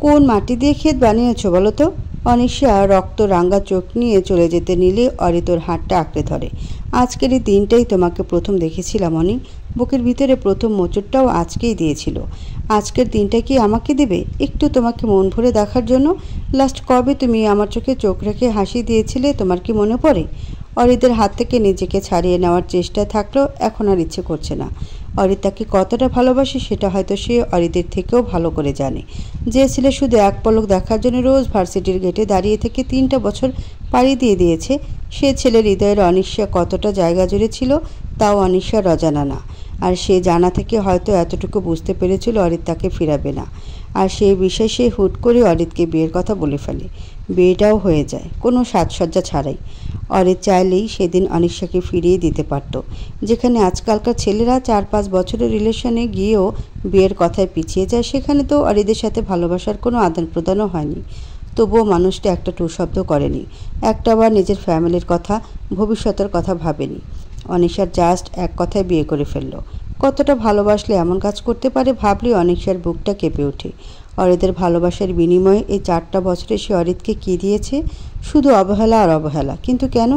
কোন মাটি দিয়ে ক্ষেত বানিয়েছো বলো তো? অনিশা রক্ত রাঙ্গা চোখ নিয়ে চলে যেতে নিলে অরিতর হাতটা আঁকড়ে ধরে। আজকের এই দিনটাই তোমাকে প্রথম দেখেছিলাম অনি, বুকের ভিতরে প্রথম মোচড়টাও আজকেই দিয়েছিল। আজকের দিনটা কি আমাকে দেবে একটু তোমাকে মন ভরে দেখার জন্য? লাস্ট কবে তুমি আমার চোখে চোখ রেখে হাসি দিয়েছিলে তোমার কি মনে পড়ে? অরিতের হাত থেকে নিজেকে ছাড়িয়ে নেওয়ার চেষ্টা থাকলেও এখন আর ইচ্ছে করছে না। অরিত তাকে কতটা ভালোবাসে সেটা হয়তো সে অরিতের থেকেও ভালো করে জানে। যে ছেলে শুধু এক পলক দেখার জন্য রোজ ভার্সিটির গেটে দাঁড়িয়ে থেকে 3টা বছর পাড়ি দিয়ে দিয়েছে, সে ছেলের হৃদয়ের অনিশ্চয় কতটা জায়গা জুড়ে ছিল তাও অনিশ্চয় অজানা না। আর সে জানা থেকে হয়তো এতটুকু বুঝতে পেরেছিল অরিত তাকে ফিরাবে না। আর সেই বিষয়ে সে হুট করে অরিতকে বিয়ের কথা বলে ফেলে। বিয়েটাও হয়ে যায় কোনো সাজসজ্জা ছাড়াই। অরিত চাইলেই সেদিন অনিশাকে ফিরিয়ে দিতে পারত। যেখানে আজকালকার ছেলেরা 4-5 বছরের রিলেশনে গিয়েও বিয়ের কথায় পিছিয়ে যায়, সেখানে তো অরিতের সাথে ভালোবাসার কোনো আদান প্রদানও হয়নি। তবুও মানুষটা একটা টু শব্দ করেনি, একটাবার নিজের ফ্যামিলির কথা, ভবিষ্যতের কথা ভাবেনি। অনিশার জাস্ট এক কথায় বিয়ে করে ফেলল। কতটা ভালোবাসলে এমন কাজ করতে পারে ভাবলে অনিশার বুকটা কেঁপে ওঠে। অরিতের ভালোবাসার বিনিময়ে এই 4টা বছরে সে অরিতকে কী দিয়েছে? শুধু অবহেলা আর অবহেলা। কিন্তু কেন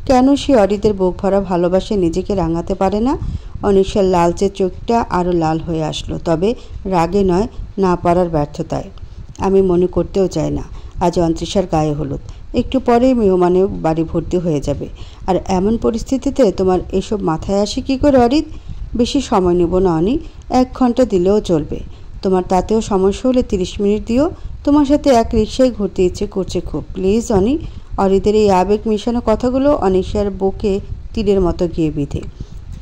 কেন সে অরিতের বুক ভরা ভালোবাসে নিজেকে রাঙাতে পারে না? অনিশার লালচে চোখটা আরও লাল হয়ে আসলো, তবে রাগে নয়, না পারার ব্যর্থতায়। আমি মনে করতেও চাই না আজ অন্তরিশার গায়ে হলুদ, একটু পরেই মেহমানে বাড়ি ভর্তি হয়ে যাবে। আর এমন পরিস্থিতিতে তোমার এসব মাথায় আসে কী করে অরিত? বেশি সময় নেব না অনি, 1 ঘন্টা দিলেও চলবে। তোমার তাতেও সমস্যা হলে 30 মিনিট দিও। তোমার সাথে এক রিক্সায় ঘুরতে ইচ্ছে করছে খুব, প্লিজ অনি। অরিতের এই আবেগ মিশানো কথাগুলো অনিশার বুকে তীরের মতো গিয়ে বিঁধে।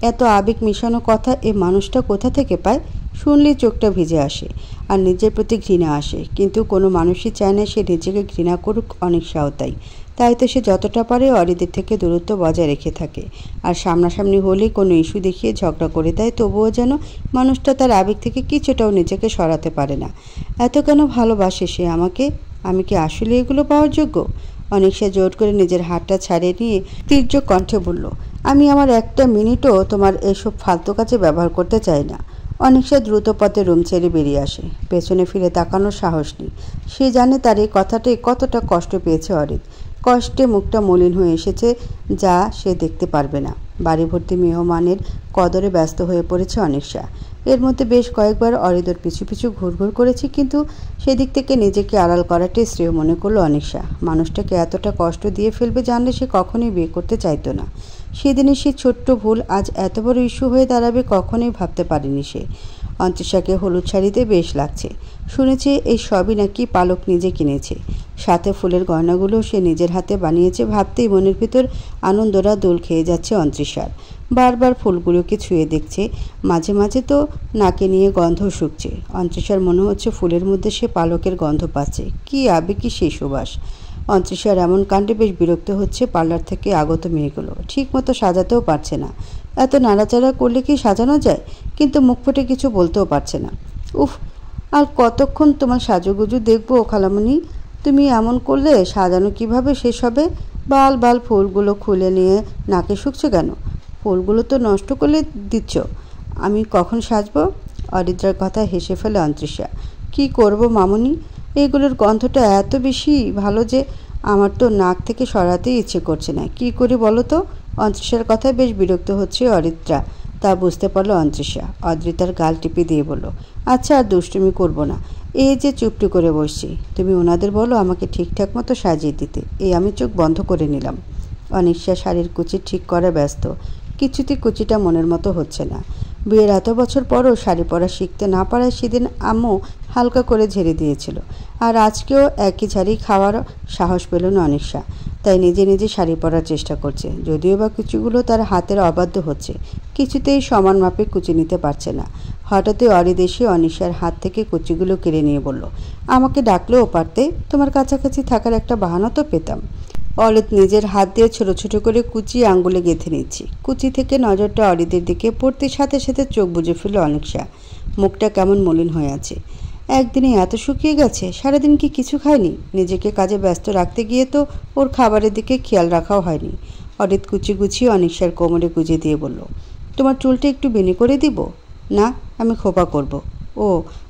এত আবেগ মিশানো কথা এ মানুষটা কোথা থেকে পায়? শুনলেই চোখটা ভিজে আসে আর নিজের প্রতি ঘৃণা আসে। কিন্তু কোনো মানুষই চায় না সে নিজেকে ঘৃণা করুক, অনিশাও তাই। তাই তো সে যতটা পারে অরিতের থেকে দূরত্ব বজায় রেখে থাকে। আর সামনাসামনি হলেই কোনো ইস্যু দেখিয়ে ঝগড়া করে দেয়, তবুও যেন মানুষটা তার আবেগ থেকে কিছুটাও নিজেকে সরাতে পারে না। এত কেন ভালোবাসে সে আমাকে? আমি কি আসলে এগুলো পাওয়ার যোগ্য? অনিশা জোর করে নিজের হাতটা ছাড়িয়ে নিয়ে তীর্য কণ্ঠে বলল, আমি আমার একটা মিনিটও তোমার এসব ফালতু কাজে ব্যবহার করতে চাই না। অনিশা দ্রুত পথে রুম ছেড়ে বেরিয়ে আসে। পেছনে ফিরে তাকানোর সাহস নেই। সে জানে তার এই কথাটাই কতটা কষ্ট পেয়েছে অরিত। কষ্টে মুখটা মলিন হয়ে এসেছে, যা সে দেখতে পারবে না। বাড়ি ভর্তি মেহমানের কদরে ব্যস্ত হয়ে পড়েছে অনিশা। এর মধ্যে বেশ কয়েকবার অরিতর পিছু পিছু ঘুরঘুর করেছে, কিন্তু সেদিক থেকে নিজেকে আড়াল করাটাই শ্রেয় মনে করলো অনিশা। মানুষটাকে এতটা কষ্ট দিয়ে ফেলবে জানলে সে কখনোই বিয়ে করতে চাইতো না। সেদিনের সে ছোট্ট ভুল আজ এত বড় ইস্যু হয়ে দাঁড়াবে কখনোই ভাবতে পারেনি সে। অন্তরিশাকে হলুদ শাড়িতে বেশ লাগছে। শুনেছে এই সবই নাকি পালক নিজে কিনেছে। সাথে ফুলের গয়নাগুলো সে নিজের হাতে বানিয়েছে ভাবতেই মনের ভিতর আনন্দরা দোল খেয়ে যাচ্ছে অন্তরিশার। বারবার ফুলগুলোকে ছুঁয়ে দেখছে, মাঝে মাঝে তো নাকে নিয়ে গন্ধ শুকছে। অন্তরিশার মনে হচ্ছে ফুলের মধ্যে সে পালকের গন্ধ পাচ্ছে। কী আবেগী সেই সুবাস! অন্তরিশার এমন কাণ্ডে বেশ বিরক্ত হচ্ছে পার্লার থেকে আগত মেয়েগুলো। ঠিক মতো সাজাতেও পারছে না। এত নাড়াচাড়া করলে কি সাজানো যায়? কিন্তু মুখ ফুটে কিছু বলতেও পারছে না। উফ, আর কতক্ষণ তোমার সাজুগুজু দেখবো খালামণি? তুমি এমন করলে সাজানো কিভাবে শেষ হবে? বাল বাল ফুলগুলো খুলে নিয়ে নাকে শুকছে কেন? ফুলগুলো তো নষ্ট করলে দিচ্ছ, আমি কখন সাজবো? অরিদ্রার কথা হেসে ফেলে অন্তরিশা। কি করব মামুনি, এইগুলোর গন্ধটা এত বেশি ভালো যে আমার তো নাক থেকে সরাতেই ইচ্ছে করছে না। কি করি বলো তো? অন্তরিষার কথায় বেশ বিরক্ত হচ্ছে অরিত্রা। তা বুঝতে পারলো অন্তরিষা। অদ্রিতার গাল টিপে দিয়ে বলল, আচ্ছা আর দুষ্টুমি করবো না। এই যে চুপটি করে বসছি, তুমি ওনাদের বলো আমাকে ঠিকঠাক মতো সাজিয়ে দিতে। এই আমি চোখ বন্ধ করে নিলাম। অনিশা শাড়ির কুচি ঠিক করে ব্যস্ত। কিছুতেই কুচিটা মনের মতো হচ্ছে না। বিয়ের এত বছর পরও শাড়ি পরা শিখতে না পারায় সেদিন আম্মু হালকা করে ঝেড়ে দিয়েছিল, আর আজকেও একই ঝাড়ি খাওয়ার সাহস পেল না অনিশা। তাই নিজে নিজে শাড়ি পরার চেষ্টা করছে, যদিও বা কুচিগুলো তার হাতের অবাধ্য হচ্ছে। কিছুতেই সমান মাপে কুচি নিতে পারছে না। হঠাৎই অরিদ এসে অনিশার হাত থেকে কুচিগুলো কেড়ে নিয়ে বলল, আমাকে ডাকলেও পারতে, তোমার কাছাকাছি থাকার একটা বাহানা তো পেতাম। অরিদ নিজের হাত দিয়ে ছোট ছোট করে কুচি আঙ্গুলে গেঁথে নিচ্ছি। কুচি থেকে নজরটা অরিদের দিকে পড়তে সাথে সাথে চোখ বুজে ফেলল অনিশা। মুখটা কেমন মলিন হয়ে আছে। একদিনে এত শুকিয়ে গেছে? সারাদিন কি কিছু খায়নি? নিজেকে কাজে ব্যস্ত রাখতে গিয়ে তো ওর খাবারের দিকে খেয়াল রাখাও হয়নি। অরিদ কুচি গুছিয়ে অনিশার কোমরে গুজে দিয়ে বলল, তোমার চুলটা একটু বেনি করে দিব? না, আমি খোপা করব। ও,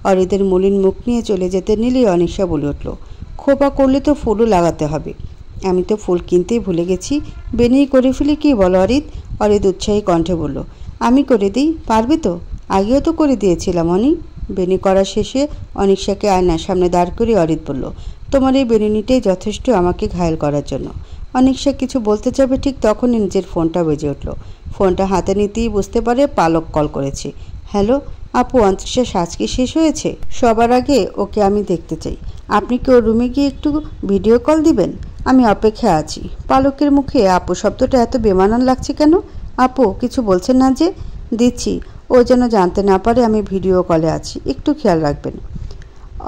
অরিদের মলিন মুখ নিয়ে চলে যেতে নিলেই অনিশা বলে উঠল, খোপা করলে তো ফুলও লাগাতে হবে। আমি তো ফুল কিনতেই ভুলে গেছি। বেনি করে ফেলি কি বলো অরিদ? অরিদ উৎসাহী কণ্ঠে বলল, আমি করে দিই, পারবে তো? আগেও তো করে দিয়েছিলাম অনি। বেনি করা শেষে অনিশাকে আয়নার সামনে দাঁড় করে অরিদ বলল, তোমার এই বেনিনিটাই যথেষ্ট আমাকে ঘায়েল করার জন্য। অনিশা কিছু বলতে যাবে ঠিক তখনই নিজের ফোনটা বেজে উঠল। ফোনটা হাতে নিতেই বুঝতে পারে পালক কল করেছে। হ্যালো আপু, অন্তরিষা সাজ কি শেষ হয়েছে? সবার আগে ওকে আমি দেখতে চাই। আপনি কি ওর রুমে গিয়ে একটু ভিডিও কল দিবেন? আমি অপেক্ষা আছি। পালকের মুখে আপু শব্দটা এত বেমানান লাগছে কেন? আপু কিছু বলছেন না যে? দিচ্ছি, ও যেন জানতে না পারে আমি ভিডিও কলে আছি, একটু খেয়াল রাখবেন।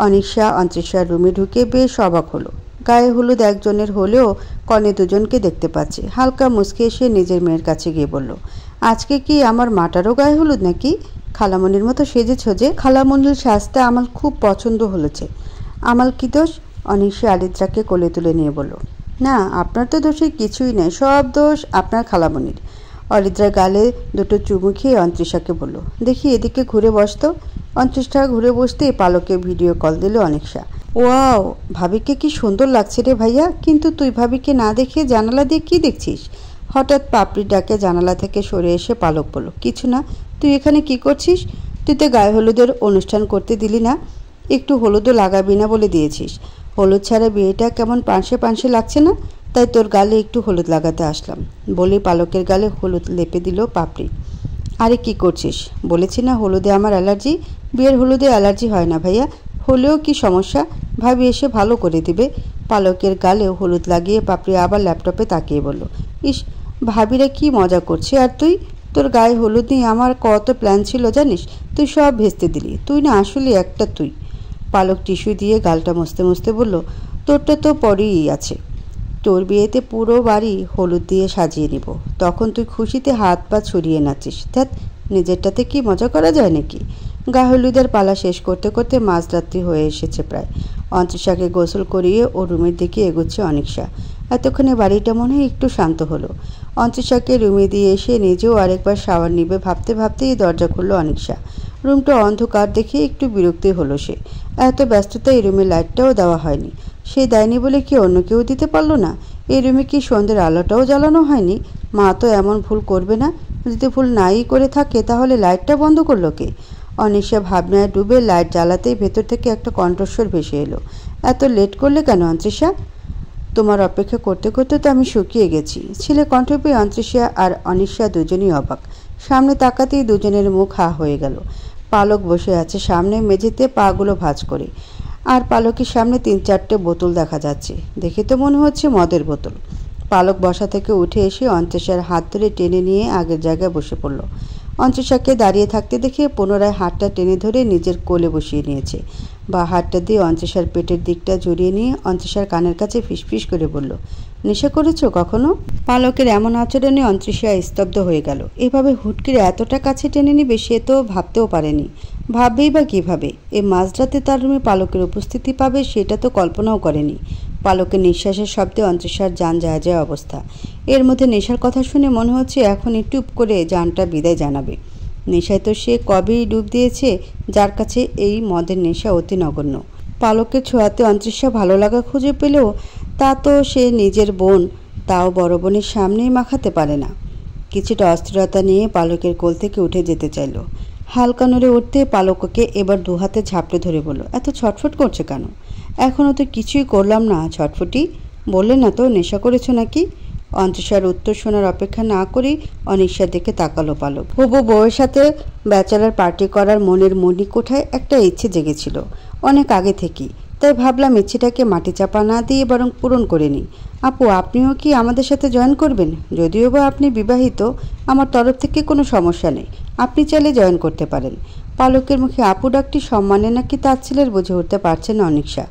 অনিশা অন্তরিষার রুমে ঢুকে বেশ অবাক হলো। গায়ে হলুদ একজনের হলেও কনে দুজনকে দেখতে পাচ্ছে। হালকা মুচকে এসে নিজের মেয়ের কাছে গিয়ে বলল, আজকে কি আমার মাটারও গায়ে হলুদ নাকি? খালামণির মতো সেজেছ যে। খালামণির সাজটা আমার খুব পছন্দ হয়েছে। আমার কি দোষ? অনিশা আরিদ্রাকে কোলে তুলে নিয়ে বলল, না আপনার তো দোষে কিছুই নেই, সব দোষ আপনার খালামণির। অরিদ্রা গালে দুটো চুমু খেয়ে অন্তরিষাকে বলল, দেখি এদিকে ঘুরে বসতো। অন্তরিষা ঘুরে বসতেই পালকে ভিডিও কল দিল অনিশা। ওয়াও, ভাবিকে কি সুন্দর লাগছে রে ভাইয়া। কিন্তু তুই ভাবিকে না দেখে জানালা দিয়ে কি দেখছিস? হঠাৎ পাপড়ির ডাকে জানালা থেকে সরে এসে পালক বলল, কিছু না। তুই এখানে কি করছিস? তুই তো গায়ে হলুদের অনুষ্ঠান করতে দিলি না, একটু হলুদও লাগাবি না বলে দিয়েছিস। হলুদ ছাড়া বিয়েটা কেমন পানসে পানসে লাগছে না, তাই তোর গালে একটু হলুদ লাগাতে আসলাম। বলে পালকের গালে হলুদ লেপে দিল পাপড়ি। আরে কি করছিস? বলেছি না হলুদে আমার অ্যালার্জি। বিয়ের হলুদে অ্যালার্জি হয় না ভাইয়া, হলেও কি সমস্যা? ভাবি এসে ভালো করে দিবে। পালকের গালেও হলুদ লাগিয়ে পাপড়ি আবার ল্যাপটপে তাকিয়ে বলল, ইস, ভাবিরা কি মজা করছে। আর তুই, তোর গায়ে হলুদ নিয়ে আমার কত প্ল্যান ছিল জানিস, তুই সব ভেস্তে দিলি। তুই না আসলে একটা তুই। পালক টিস্যু দিয়ে গালটা মুছতে মুছতে বলল, তোরটা তো পরেই আছে। তোর বিয়েতে পুরো বাড়ি হলুদ দিয়ে সাজিয়ে নিব, তখন তুই খুশিতে হাত পা ছড়িয়ে নাচিস। ধ্যাৎ, নিজেরটাতে কি মজা করা যায় নাকি? গা হলুদের পালা শেষ করতে করতে মাঝরাত্রি হয়ে এসেছে প্রায়। অন্তরিষাকে গোসল করিয়ে ও রুমের দিকে এগোচ্ছে অনিশা। এতক্ষণে বাড়িটা মনে হয় একটু শান্ত হলো। অন্তরিষাকে রুমে দিয়ে এসে নিজেও আরেকবার শাওয়ার নিবে ভাবতে ভাবতেই দরজা খুলল অনিশা। রুমটা অন্ধকার দেখে একটু বিরক্তি হলো সে। এত ব্যস্ততা এই রুমে লাইটটাও দেওয়া হয়নি। সে দেয়নি বলে কি অন্য কেউ দিতে পারল না? এই রুমে কি সন্ধ্যের আলোটাও জ্বালানো হয়নি? মা তো এমন ভুল করবে না। যদি ভুল নাই করে থাকে তাহলে লাইটটা বন্ধ করলো কে? অনিশা ভাবনায় ডুবে লাইট জ্বালাতেই ভেতর থেকে একটা কণ্ঠস্বর ভেসে এলো, এত লেট করলে কেন অন্তরিষা? তোমার অপেক্ষা করতে করতে তো আমি শুকিয়ে গেছি। ছেলে কণ্ঠ পেয়ে অন্তরিষা আর অনিশা দুজনই অবাক। সামনে তাকাতেই দুজনের মুখ হা হয়ে গেল। পালক বসে আছে সামনে মেঝেতে, পাগুলো ভাঁজ করে। আর পালকের সামনে 3-4টে বোতল দেখা যাচ্ছে। দেখে তো মনে হচ্ছে মদের বোতল। পালক বসা থেকে উঠে এসে অন্তরিষার হাত ধরে টেনে নিয়ে আগের জায়গায় বসে পড়ল। অন্তরিষাকে দাঁড়িয়ে থাকতে দেখে পুনরায় হাতটা টেনে ধরে নিজের কোলে বসিয়ে নিয়েছে। বা হাতটা দিয়ে অন্তরিষার পেটের দিকটা জড়িয়ে নিয়ে অন্তরিষার কানের কাছে ফিসফিস করে বলল, নেশা করেছো কখনো? পালকের এমন আচরণে অন্তরিষা স্তব্ধ হয়ে গেল। এভাবে হুট করে এতটা কাছে টেনে নিবে সে তো ভাবতেও পারেনি। ভাববেই বা কীভাবে? এ মাঝরাতে তার রুমে পালকের উপস্থিতি পাবে সেটা তো কল্পনাও করেনি। পালকের নিঃশ্বাসের শব্দে অন্তরিষার জান যায় যায় অবস্থা। এর মধ্যে নেশার কথা শুনে মনে হচ্ছে এখনই টুপ করে জানটা বিদায় জানাবে। নেশায় তো সে কবেই ডুব দিয়েছে, যার কাছে এই মদের নেশা অতি নগণ্য। পালকের ছোঁয়াতে অন্তরিষা ভালো লাগা খুঁজে পেলেও তা তো সে নিজের বোন, তাও বড় বোনের সামনেই মাখাতে পারে না। কিছুটা অস্থিরতা নিয়ে পালকের কোল থেকে উঠে যেতে চাইল। হালকা নড়ে উঠতে পালক ওকে এবার দুহাতে ঝাপড়ে ধরে বলল, এত ছটফট করছে কেন? এখনও তো কিছুই করলাম না ছটফটি। বললে না তো নেশা করেছো নাকি? অন্তরিষার উত্তর শোনার অপেক্ষা না করেই অনিশ্বার দিকে তাকালো পালক। হবু বউয়ের সাথে ব্যাচেলার পার্টি করার মনের মণিকোঠায় একটা ইচ্ছে জেগেছিল অনেক আগে থেকেই, তাই ভাবলাম ইচ্ছেটাকে মাটি চাপা না দিয়ে বরং পূরণ করে নিই। আপু, আপনিও কি আমাদের সাথে জয়েন করবেন? যদিও বা আপনি বিবাহিত, আমার তরফ থেকে কোনো সমস্যা নেই, আপনি চাইলে জয়েন করতে পারেন। পালকের মুখে আপু ডাকটি সম্মানে নাকি তাচ্ছিলের বুঝে উঠতে পারছে না অনিশা।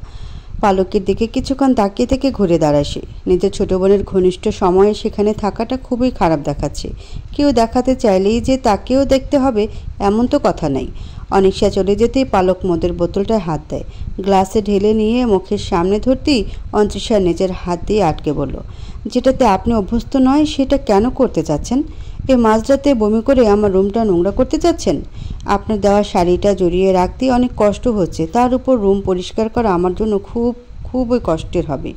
পালকের দিকে কিছুক্ষণ তাকিয়ে থেকে ঘুরে দাঁড়ায় সে। নিজের ছোট বোনের ঘনিষ্ঠ সময়ে সেখানে থাকাটা খুবই খারাপ দেখাচ্ছে। কেউ দেখাতে চাইলেই যে তাকেও দেখতে হবে এমন তো কথা নেই। অনিশা চলে যেতেই পালক মদের বোতলটায় হাত দেয়, গ্লাসে ঢেলে নিয়ে মুখের সামনে ধরতেই অন্তরিষা নিজের হাত দিয়ে আটকে বলল, যেটাতে আপনি অভ্যস্ত নয় সেটা কেন করতে চাচ্ছেন? এ মাঝরাতে বমি করে আমার রুমটা নোংরা করতে চাচ্ছেন? আপনার দেওয়া শাড়িটা জড়িয়ে রাখতে অনেক কষ্ট হচ্ছে, তার উপর রুম পরিষ্কার করা আমার জন্য খুবই কষ্টের হবে।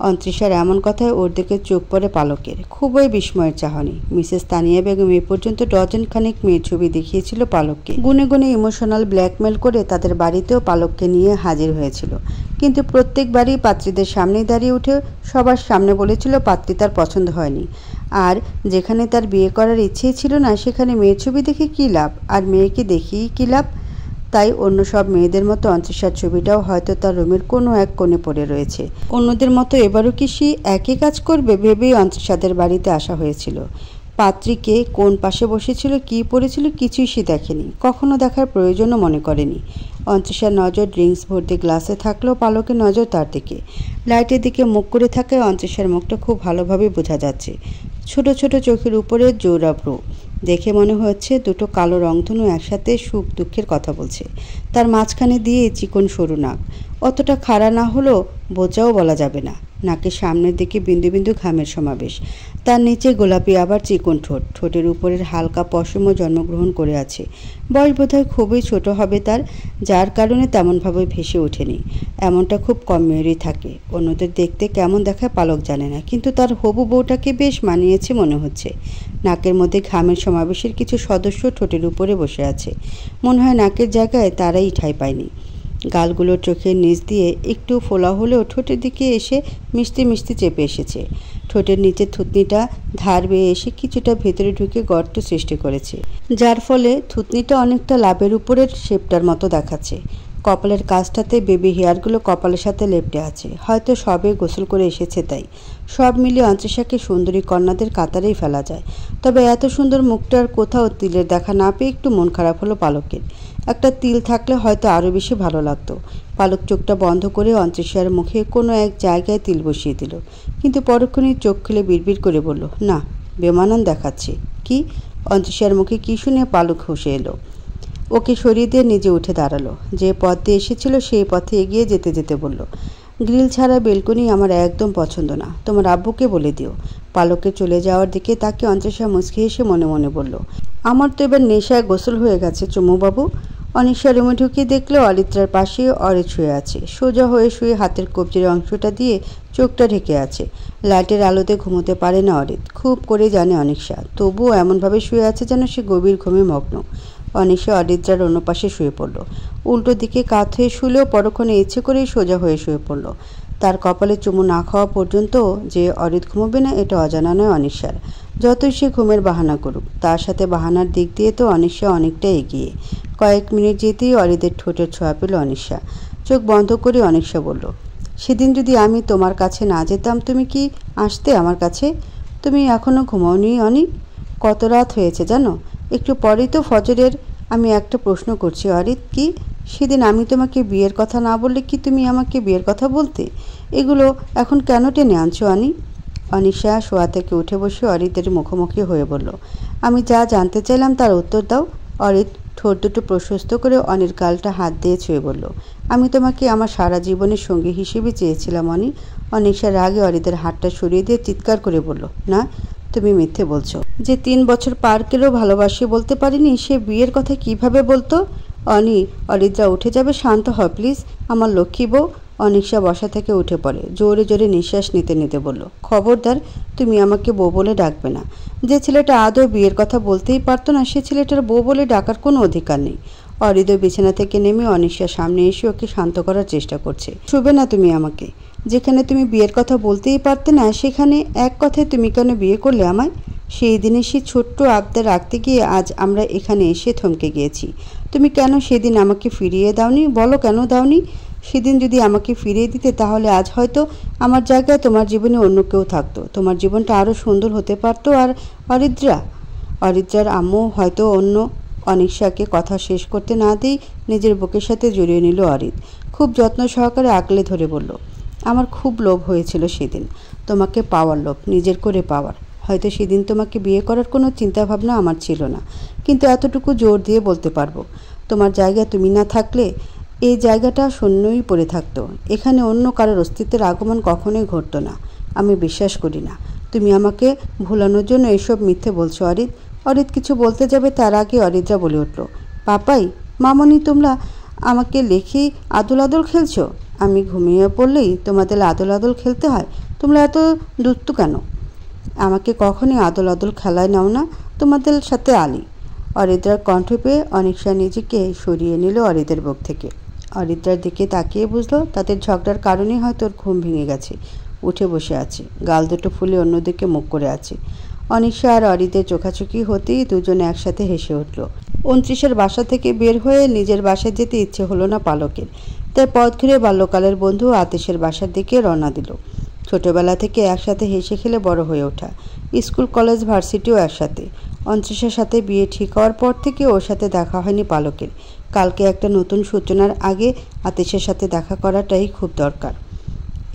অন্তরিষার এমন কথায় ওর দিকে চোখ পড়ে পালকের। খুবই বিস্ময়ের চাহনি। মিসেস তানিয়া বেগম এ পর্যন্ত ডজন খানিক মেয়ের ছবি দেখিয়েছিল পালককে। গুনে গুনে ইমোশনাল ব্ল্যাকমেল করে তাদের বাড়িতেও পালককে নিয়ে হাজির হয়েছিল, কিন্তু প্রত্যেকবারই পাত্রীদের সামনে দাঁড়িয়ে উঠে সবার সামনে বলেছিল পাত্রী তার পছন্দ হয়নি, আর যেখানে তার বিয়ে করার ইচ্ছেই ছিল না সেখানে মেয়ের ছবি দেখে কী লাভ, আর মেয়েকে দেখিয়ে কী লাভ। তাই অন্য সব মেয়েদের মতো অন্তরিষার ছবিটাও হয়তো তার রুমের কোনো এক কোণে পড়ে রয়েছে। অন্যদের মতো এবারও কি সে একই কাজ করবে ভেবেই অন্তরিষাদের বাড়িতে আসা হয়েছিল। পাত্রীকে কোন পাশে বসেছিল, কী পড়েছিল, কিছুই সে দেখেনি, কখনো দেখার প্রয়োজনও মনে করেনি। অন্তরিষার নজর ড্রিঙ্কস ভর্তি গ্লাসে থাকলেও পালকের নজর তার দিকে। লাইটের দিকে মুখ করে থাকায় অন্তরিষার মুখটা খুব ভালোভাবে বোঝা যাচ্ছে। ছোট ছোট চোখের উপরে জোড়া ভ্রু, দেখে মনে হচ্ছে দুটো কালো রংধনু একসাথে সুখ দুঃখের কথা বলছে। তার মাঝখানে দিয়ে চিকন সরু নাক, অতটা খাড়া না হলেও বোঝাও বলা যাবে না। নাকের সামনের দিকে বিন্দু বিন্দু ঘামের সমাবেশ, তার নিচে গোলাপি আবার চিকন ঠোঁট, ঠোঁটের উপরের হালকা পশমও জন্মগ্রহণ করে আছে। বয়স বোধহয় খুবই ছোট হবে তার, যার কারণে তেমনভাবে ভেসে ওঠেনি। এমনটা খুব কম মেয়েরই থাকে। অন্যদের দেখতে কেমন দেখায় পালক জানে না, কিন্তু তার হবু বউটাকে বেশ মানিয়েছে মনে হচ্ছে। নাকের মধ্যে ঘামের সমাবেশের কিছু সদস্য ঠোঁটের উপরে বসে আছে, মনে হয় নাকের জায়গায় তারাই ঠাঁই পায়নি। গালগুলোর চোখের নিচ দিয়ে একটু ফোলা হলেও ঠোঁটের দিকে এসে মিষ্টি মিষ্টি চেপে এসেছে। ঠোঁটের নিচের থুতনিটা ধার বেয়ে এসে কিছুটা ভেতরে ঢুকে গর্ত সৃষ্টি করেছে, যার ফলে থুতনিটা অনেকটা লাভের উপরের শেপটার মতো দেখাচ্ছে। কপালের কাছটাতে বেবি হেয়ারগুলো কপালের সাথে লেপ্টে আছে, হয়তো সবে গোসল করে এসেছে তাই। সব মিলিয়ে অন্তরিষাকে সুন্দরী কন্যাদের কাতারেই ফেলা যায়। তবে এত সুন্দর মুখটার কোথাও তিলের দেখা না পেয়ে একটু মন খারাপ হলো পালকের। একটা তিল থাকলে হয়তো আরও বেশি ভালো লাগতো। পালক চোখটা বন্ধ করে অন্তরিষার মুখে কোনো এক জায়গায় তিল বসিয়ে দিল, কিন্তু পরক্ষণেই চোখ খুলে বিড়বিড় করে বলল, না, বেমানান দেখাচ্ছে। কি? অন্তরিষার মুখে কি শুনে পালক হুঁশে এলো। ওকে সরিয়ে দিয়ে নিজে উঠে দাঁড়ালো। যে পথ দিয়ে এসেছিল সেই পথে এগিয়ে যেতে যেতে বলল, গ্রিল ছাড়া বেলকনি আমার একদম পছন্দ না, তোমার আব্বুকে বলে দিও। পালকের চলে যাওয়ার দিকে তাকে অন্তরিষা মুচকি হেসে মনে মনে বলল, আমার তো এবার নেশায় গোসল হয়ে গেছে চুমুবাবু। অনিশা রুমে ঢুকিয়ে দেখলো অরিত্রার পাশে অরিত শুয়ে আছে। সোজা হয়ে শুয়ে হাতের কবজির অংশটা দিয়ে চোখটা ঢেকে আছে। লাইটের আলোতে ঘুমোতে পারে না অরিত, খুব করে জানে অনিশা, তবুও এমনভাবে শুয়ে আছে যেন সে গভীর ঘুমে মগ্ন। অনিশা অরিত্রার অন্য পাশে শুয়ে পড়ল। উল্টো দিকে কাত হয়ে শুলেও পরক্ষণে ইচ্ছে করেই সোজা হয়ে শুয়ে পড়ল। তার কপালে চুমু না খাওয়া পর্যন্ত যে অরিত ঘুমোবে না এটা অজানা নয় অনিশার। যতই সে ঘুমের বাহানা করুক, তার সাথে বাহানার দিক দিয়ে তো অনিশা অনেকটা এগিয়ে। কয়েক মিনিট যেতেই অরিদের ঠোঁটের ছোঁয়া পেল অনিশা। চোখ বন্ধ করে অনিশা বলল, সেদিন যদি আমি তোমার কাছে না যেতাম তুমি কি আসতে আমার কাছে? তুমি এখনও ঘুমাওনি অনি? কত রাত হয়েছে জানো? একটু পরেই তো ফজরের। আমি একটা প্রশ্ন করছি অরিত, কি সেদিন আমি তোমাকে বিয়ের কথা না বললে কি তুমি আমাকে বিয়ের কথা বলতে? এগুলো এখন কেন টেনে আনছো অনি? অনিশা শোয়া থেকে উঠে বসে অরিতের মুখোমুখি হয়ে বলল, আমি যা জানতে চাইলাম তার উত্তর দাও। অরিত ঠোঁট দুটো প্রশস্ত করে অনির গালটা হাত দিয়ে ছুঁয়ে বলল, আমি তোমাকে আমার সারা জীবনের সঙ্গী হিসেবে চেয়েছিলাম অনি। অনিশা রাগে অরিতের হাতটা সরিয়ে দিয়ে চিৎকার করে বলল, না, তুমি মিথ্যে বলছো। যে 3 বছর পার কেলেও ভালোবাসি বলতে পারিনি সে বিয়ের কথা কিভাবে বলতো? অরিদ্রা উঠে যাবে, শান্ত হয় প্লিজ আমার লক্ষ্মী বউ। অনিশা বসা থেকে উঠে পড়ে, জোরে জোরে নিঃশ্বাস নিতে নিতে বলল, খবরদার তুমি আমাকে বউ বলে ডাকবে না। যে ছেলেটা আদৌ বিয়ের কথা বলতেই পারতো না সে ছেলেটার বউ বলে ডাকার কোনো অধিকার নেই। অরিদয় বিছানা থেকে নেমে অনিশার সামনে এসে ওকে শান্ত করার চেষ্টা করছে। শুবে না তুমি আমাকে? যেখানে তুমি বিয়ের কথা বলতেই পারতে না সেখানে এক কথায় তুমি কেন বিয়ে করলে আমায়? সেই দিনে সেই ছোট্ট আবদার রাখতে গিয়ে আজ আমরা এখানে এসে থমকে গিয়েছি। তুমি কেন সেদিন আমাকে ফিরিয়ে দাওনি? বলো কেন দাওনি? সেদিন যদি আমাকে ফিরিয়ে দিতে তাহলে আজ হয়তো আমার জায়গায় তোমার জীবনে অন্য কেউ থাকতো, তোমার জীবনটা আরও সুন্দর হতে পারতো। আর অরিদ্রার আম্মু হয়তো অন্য। অনিশাকে কথা শেষ করতে না দিয়েই নিজের বুকের সাথে জড়িয়ে নিল অরিদ। খুব যত্ন সহকারে আগলে ধরে বলল, আমার খুব লোভ হয়েছিল সেদিন, তোমাকে পাওয়ার লোভ, নিজের করে পাওয়ার। হয়তো সেদিন তোমাকে বিয়ে করার কোনো চিন্তাভাবনা আমার ছিল না, কিন্তু এতটুকু জোর দিয়ে বলতে পারবো তোমার জায়গায় তুমি না থাকলে এই জায়গাটা শূন্যই পড়ে থাকতো। এখানে অন্য কারোর অস্তিত্বের আগমন কখনোই ঘটতো না। আমি বিশ্বাস করি না তুমি আমাকে ভুলানোর জন্য এসব মিথ্যে বলছো অরিদ। অরিদ কিছু বলতে যাবে তার আগে অরিদ্রা বলে উঠল, পাপাই মামনি তোমরা আমাকে লেখি আদল আদল খেলছো? আমি ঘুমিয়ে পড়লেই তোমাদের আদল আদল খেলতে হয়? তোমরা এত দুষ্টু কেন? আমাকে কখনই আদল আদল খেলায় নাও না, তোমাদের সাথে আলি। অরিদ্রার কণ্ঠ পেয়ে অনিশা নিজেকে সরিয়ে নিল অরিদের বুক থেকে। অরিদ্রার দিকে তাকিয়ে বুঝলো তাদের ঝগড়ার কারণেই হয়তো ওর ঘুম ভেঙে গেছে। উঠে বসে আছে, গাল দুটো ফুলে অন্যদিকে মুখ করে আছে। অনিশা আর অরিদের চোখাচোখি হতেই দুজনে একসাথে হেসে উঠল। 29-এর বাসা থেকে বের হয়ে নিজের বাসায় যেতে ইচ্ছে হলো না পালকের, তাই পথ ঘুরে বাল্যকালের বন্ধু আতিশের বাসার দিকে রওনা দিল। ছোটবেলা থেকে একসাথে হেসে খেলে বড় হয়ে ওঠা, স্কুল কলেজ ভার্সিটিও একসাথে। 29-এর সাথে বিয়ে ঠিক হওয়ার পর থেকে ওর সাথে দেখা হয়নি পালকের। কালকে একটা নতুন সূচনার আগে আতিশের সাথে দেখা করাটাই খুব দরকার।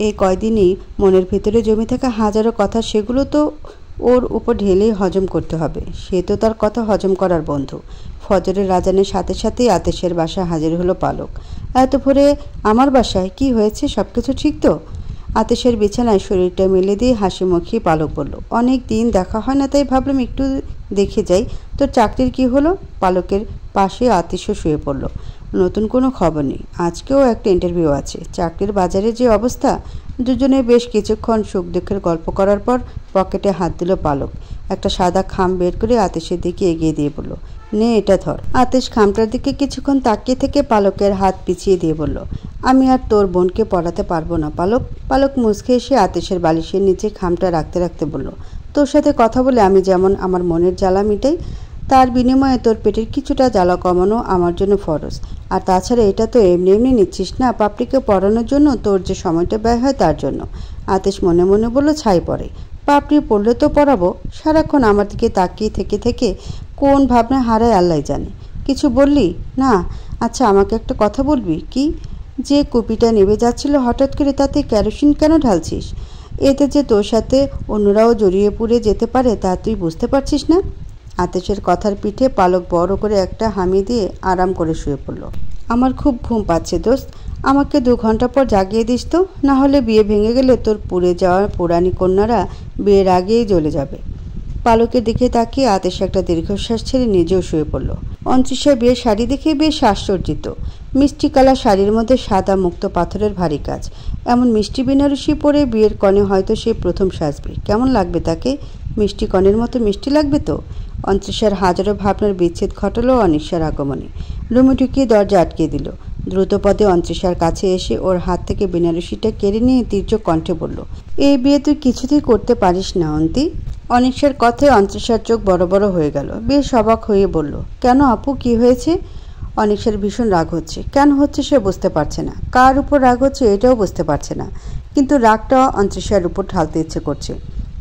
এই কয়দিনই মনের ভিতরে জমে থাকা হাজারো কথা, সেগুলো তো ওর উপর ঢেলেই হজম করতে হবে। সে তো তার কথা হজম করার বন্ধু। ফজরের আজানের সাথে সাথেই আতিশের বাসায় হাজির হলো পালক। এত ভোরে আমার বাসায়? কি হয়েছে? সব কিছু ঠিক তো? আতিশের বিছানায় শরীরটা মেলে দিয়ে হাসি মুখে পালক বলল, অনেক দিন দেখা হয় না তাই ভাবলাম একটু দেখে যাই। তোর চাকরির কি হলো? পালকের পাশে আতিশও শুয়ে পড়ল। নতুন কোনো খবর নেই, আজকেও একটা ইন্টারভিউ আছে। চাকরির বাজারে যে অবস্থা। দুজনে বেশ কিছুক্ষণ সুখ দুঃখের গল্প করার পর পকেটে হাত দিল পালক। একটা সাদা খাম বের করে আতিশের দিকে এগিয়ে দিয়ে বলল, নে এটা ধর। আতিশ খামটার দিকে কিছুক্ষণ তাকিয়ে থেকে পালকের হাত পিছিয়ে দিয়ে বলল, আমি আর তোর বোনকে পড়াতে পারবো না পালক। পালক মুচকে এসে আতিশের বালিশের নিচে খামটা রাখতে রাখতে বলল, তোর সাথে কথা বলে আমি যেমন আমার মনের জ্বালা মিটাই, তার বিনিময়ে তোর পেটের কিছুটা জ্বালা কমানো আমার জন্য ফরজ। আর তাছাড়া এটা তো এমনি এমনি নিচ্ছিস না, পাপড়িকে পড়ানোর জন্য তোর যে সময়টা ব্যয় হয় তার জন্য। আতিশ মনে মনে বলল, ছাই পড়ে, পাপড়ি পড়লে তো পড়াবো। সারাক্ষণ আমার দিকে তাকিয়ে থেকে থেকে কোন ভাবনায় হারায় আল্লাহ জানে। কিছু বললি না? আচ্ছা আমাকে একটা কথা বলবি? কি? যে কুপিটা নেভে যাচ্ছিল হঠাৎ করে তাতে কেরোসিন কেন ঢালছিস? এতে যে তোর সাথে অন্যরাও জড়িয়ে পুড়ে যেতে পারে তা তুই বুঝতে পারছিস না? আতিশের কথার পিঠে পালক বড় করে একটা হামি দিয়ে আরাম করে শুয়ে পড়ল। আমার খুব ঘুম পাচ্ছে দোস্ত, আমাকে 2 ঘন্টা পর জাগিয়ে দিস তো, না হলে বিয়ে ভেঙে গেলে তোর পুড়ে যাওয়ার পুরানি কন্যারা বিয়ের আগেই জ্বলে যাবে। পালকের দিকে তাকিয়ে আতিশ একটা দীর্ঘশ্বাস ছেড়ে নিজেও শুয়ে পড়ল। 29-এর বিয়ের শাড়ি দেখে বেশ আশ্চর্যিত। মিষ্টি কালার শাড়ির মধ্যে সাদা মুক্ত পাথরের ভারী কাজ। এমন মিষ্টি বেনারসি পরে বিয়ের কনে হয়তো সে প্রথম সাজবে। কেমন লাগবে তাকে? মিষ্টি কনের মতো মিষ্টি লাগবে তো। 29-এর হাজারো ভাবনার বিচ্ছেদ ঘটালো অনিশার আগমনে। রুমে ঢুকিয়ে দরজা আটকে দিল। দ্রুতপদে 29-এর কাছে এসে ওর হাত থেকে বেনারসিটা কেড়ে নিয়ে তীর্যক কণ্ঠে বলল, এই বিয়ে তুই কিছুতেই করতে পারিস না অন্তি। অনিশার কথায় 29-এর চোখ বড় বড় হয়ে গেল। বেশ অবাক হয়ে বলল, কেন আপু, কি হয়েছে? অনিশার ভীষণ রাগ হচ্ছে। কেন হচ্ছে সে বুঝতে পারছে না, কার উপর রাগ হচ্ছে এটাও বুঝতে পারছে না, কিন্তু রাগটা 29-এর উপর ঢালতে ইচ্ছে করছে।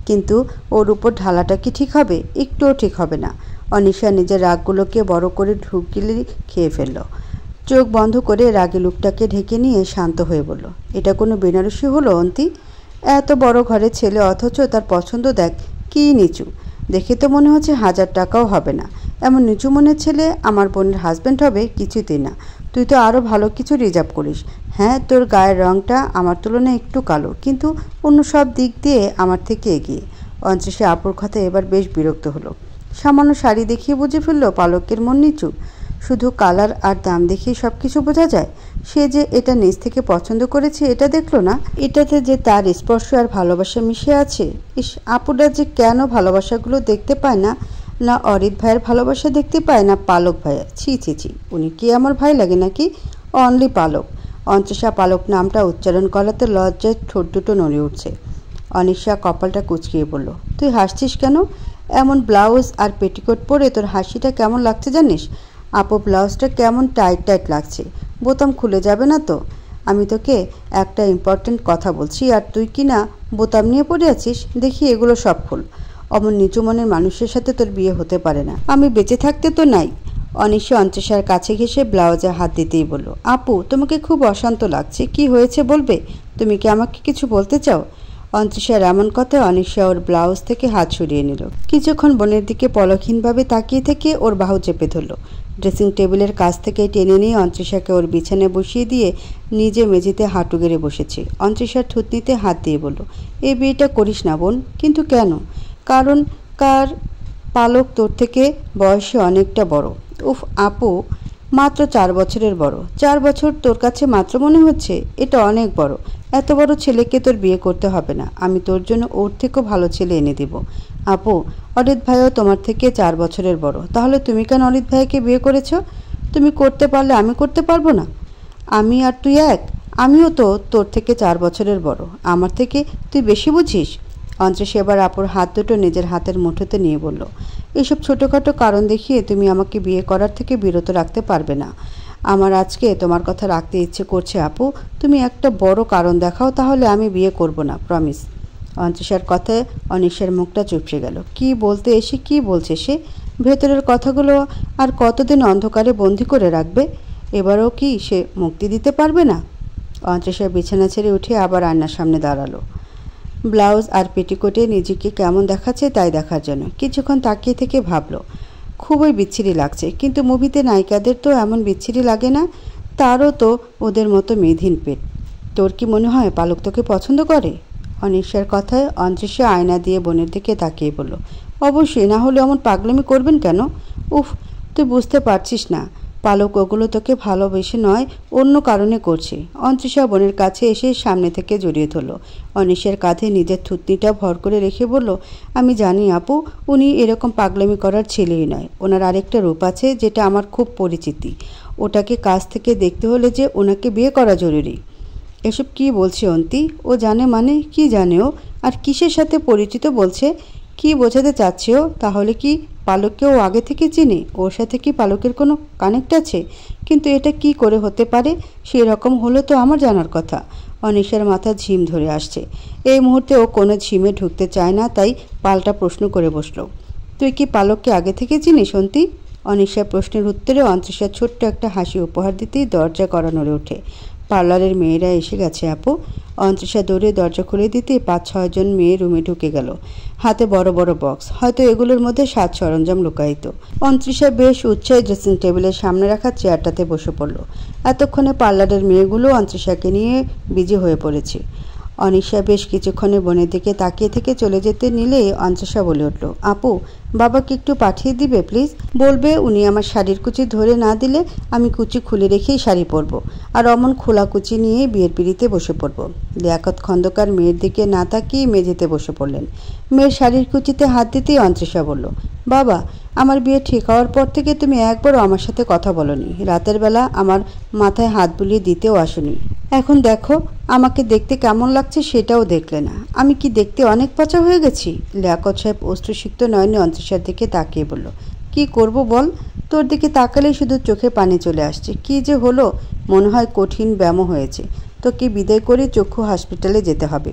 কিন্তু ওর উপর ঢালাটা কি ঠিক হবে? একটুও ঠিক হবে না। অনিশা নিজের রাগগুলোকে বড় করে ঢুকিয়ে খেয়ে ফেলল। চোখ বন্ধ করে রাগে লুকটাকে ঢেকে নিয়ে শান্ত হয়ে বলল, এটা কোনো বেনারসি হলো অন্তি? এত বড় ঘরের ছেলে অথচ তার পছন্দ দেখ কি নিচু, দেখে তো মনে হচ্ছে 1000 টাকাও হবে না। এমন নিচু মনের ছেলে আমার বোনের হাজব্যান্ড হবে? কিছুতেই না। তুই তো আরও ভালো কিছু রিজার্ভ করিস। হ্যাঁ, তোর গায়ের রঙটা আমার তুলনায় একটু কালো, কিন্তু অন্য সব দিক দিয়ে আমার থেকে এগিয়ে। 29-এ আপুর কথা এবার বেশ বিরক্ত হলো। সামান্য শাড়ি দেখিয়ে বুঝে ফেললো পালকের মন নিচু। শুধু কালার আর দাম দেখেই সব কিছু বোঝা যায়? সে যে এটা নিজ থেকে পছন্দ করেছে এটা দেখলো না, এটাতে যে তার স্পর্শ আর ভালোবাসা মিশে আছে। ইস, আপুরা যে কেন ভালোবাসাগুলো দেখতে পায় না? না অরিত ভাইয়ের ভালোবাসা দেখতে পায়, না পালক ভাইয়ের। ছি ছি ছি, উনি কি আমার ভাই লাগে নাকি? অনলি পালক। অন্তরিষা পালক নামটা উচ্চারণ করাতে লজ্জায় ঠোঁট দুটো নড়ে উঠছে। অনিশা কপালটা কুঁচকিয়ে বলল, তুই হাসছিস কেন? এমন ব্লাউজ আর পেটিকোট পরে তোর হাসিটা কেমন লাগছে জানিস? আপু, ব্লাউজটা কেমন টাইট টাইট লাগছে, বোতাম খুলে যাবে না তো? আমি তোকে একটা ইম্পর্ট্যান্ট কথা বলছি আর তুই কি না বোতাম নিয়ে পড়ে আছিস? দেখি এগুলো সব খুল। অমন নিচু মনের মানুষের সাথে তোর বিয়ে হতে পারে না, আমি বেঁচে থাকতে তো নাই। অনিশা অন্তরিষার কাছে ঘেঁষে ব্লাউজে হাত দিতেই বলল, আপু তোমাকে খুব অশান্ত লাগছে, কি হয়েছে বলবে? তুমি কি আমাকে কিছু বলতে চাও? অন্তরিষার এমন কথায় অনিশা ওর ব্লাউজ থেকে হাত সরিয়ে নিল। কিছুক্ষণ বোনের দিকে পলকহীনভাবে তাকিয়ে থেকে ওর বাহু চেপে ধরল। ড্রেসিং টেবিলের কাছ থেকে টেনে নিয়ে অন্তরিষাকে ওর বিছানায় বসিয়ে দিয়ে নিজে মেঝেতে হাঁটু গেড়ে বসেছে। অন্তরিষার থুতনিতে হাত দিয়ে বলল, এই বিয়েটা করিস না বোন। কিন্তু কেন? কারণ পালক তোর থেকে বয়সে অনেকটা বড়। উফ আপু, মাত্র 4 বছরের বড়। 4 বছর তোর কাছে মাত্র মনে হচ্ছে? এটা অনেক বড়। এত বড় ছেলেকে তোর বিয়ে করতে হবে না, আমি তোর জন্য ওর থেকেও ভালো ছেলে এনে দেব। আপু, অরিত ভাইও তোমার থেকে 4 বছরের বড়, তাহলে তুমি কেন অরিত ভাইকে বিয়ে করেছ? তুমি করতে পারলে আমি করতে পারবো না? আমি আর তুই এক? আমিও তো তোর থেকে 4 বছরের বড়, আমার থেকে তুই বেশি বুঝিস? অন্তরিষা এবার আপুর হাত দুটো নিজের হাতের মুঠোতে নিয়ে বলল, এইসব ছোটোখাটো কারণ দেখিয়ে তুমি আমাকে বিয়ে করার থেকে বিরত রাখতে পারবে না। আমার আজকে তোমার কথা রাখতে ইচ্ছে করছে আপু, তুমি একটা বড় কারণ দেখাও, তাহলে আমি বিয়ে করব না, প্রমিস। অন্তরিষার কথায় অনিশার মুখটা চুপসে গেল। কি বলতে এসে কি বলছে সে? ভেতরের কথাগুলো আর কতদিন অন্ধকারে বন্দি করে রাখবে? এবারও কি সে মুক্তি দিতে পারবে না? অন্তরিষা বিছানা ছেড়ে উঠে আবার আয়নার সামনে দাঁড়ালো, ব্লাউজ আর পেটিকোটে নিজেকে কেমন দেখাচ্ছে তাই দেখার জন্য। কিছুক্ষণ তাকিয়ে থেকে ভাবল, খুবই বিচ্ছিরি লাগছে, কিন্তু মুভিতে নায়িকাদের তো এমন বিচ্ছিরি লাগে না, তারও তো ওদের মতো মেধহীন পেট। তোর কি মনে হয় পালক তোকে পছন্দ করে? অনিশার কথায় অন্তরিষা আয়না দিয়ে বোনের দিকে তাকিয়ে বলল, অবশ্যই, না হলে এমন পাগলামি করবেন কেন? উফ, তুই বুঝতে পারছিস না, পালক ওগুলো তোকে ভালোবেসে নয়, অন্য কারণে করছে। অন্তরিষা বোনের কাছে এসে সামনে থেকে জড়িয়ে ধরল। অনিশার কাঁধে নিজের থুতনিটা ভর করে রেখে বলল, আমি জানি আপু, উনি এরকম পাগলামি করার ছেলেই নয়। ওনার আরেকটা রূপ আছে যেটা আমার খুব পরিচিতি, ওটাকে কাছ থেকে দেখতে হলে যে ওনাকে বিয়ে করা জরুরি। এসব কি বলছে অন্তি? ও জানে মানে? কি জানে ও? আর কিসের সাথে পরিচিত বলছে? কি বোঝাতে চাচ্ছে ও? তাহলে কি পালককে ও আগে থেকে চিনে? ওর সাথে কি পালকের কোনো কানেক্ট আছে? কিন্তু এটা কি করে হতে পারে? সেই রকম হলে তো আমার জানার কথা। অনিশার মাথা ঝিম ধরে আসছে। এই মুহূর্তে ও কোনো ঝিমে ঢুকতে চায় না, তাই পাল্টা প্রশ্ন করে বসলো, তুই কি পালককে আগে থেকে চিনিস অন্তি? অনিশার প্রশ্নের উত্তরে অন্তরিষা ছোট্ট একটা হাসি উপহার দিতেই দরজা কড়া নড়ে ওঠে। পার্লারের মেয়েরা এসে গেছে আপু। অন্তরিষা দৌড়ে দরজা খুলে দিতে 5-6 জন মেয়ে রুমে ঢুকে গেল, হাতে বড় বড় বক্স, হয়তো এগুলোর মধ্যে সাজ সরঞ্জাম লুকায়িত। অন্তরিষা বেশ উৎসাহী ড্রেসিং টেবিলের সামনে রাখা চেয়ারটাতে বসে পড়ল। এতক্ষণে পার্লারের মেয়েগুলো অন্তরিষাকে নিয়ে বিজি হয়ে পড়েছে। অনিশা বেশ কিছুক্ষণে বোনের দিকে তাকিয়ে থেকে চলে যেতে নিলে অন্তরিষা বলে উঠল, আপু, বাবাকে একটু পাঠিয়ে দিবে প্লিজ? বলবে উনি আমার শাড়ির কুচি ধরে না দিলে আমি কুচি খুলে রেখেই শাড়ি পরবো, আর অমন খোলা কুচি নিয়ে বিয়ের পিড়িতে বসে পড়বো। লিয়াকত খন্দকার মেয়ের দিকে না তাকিয়ে মেঝেতে বসে পড়লেন। মেয়ের শাড়ির কুচিতে হাত দিতেই অন্তরিষা বলল, বাবা, আমার বিয়ে ঠিক হওয়ার পর থেকে তুমি একবারও আমার সাথে কথা বলনি, রাতের বেলা আমার মাথায় হাত বুলিয়ে দিতেও আসনি। এখন দেখো আমাকে দেখতে কেমন লাগছে সেটাও দেখলে না। আমি কি দেখতে অনেক পচা হয়ে গেছি? লিয়াকত সাহেব অশ্রুসিক্ত নয়নে অন্তরিষার দিকে তাকিয়ে বলল, কি করব বল? তোর দিকে তাকালেই শুধু চোখে পানি চলে আসছে। কি যে হলো, মনে হয় কঠিন ব্যায়াম হয়েছে, তোকে বিদায় করে চক্ষু হসপিটালে যেতে হবে।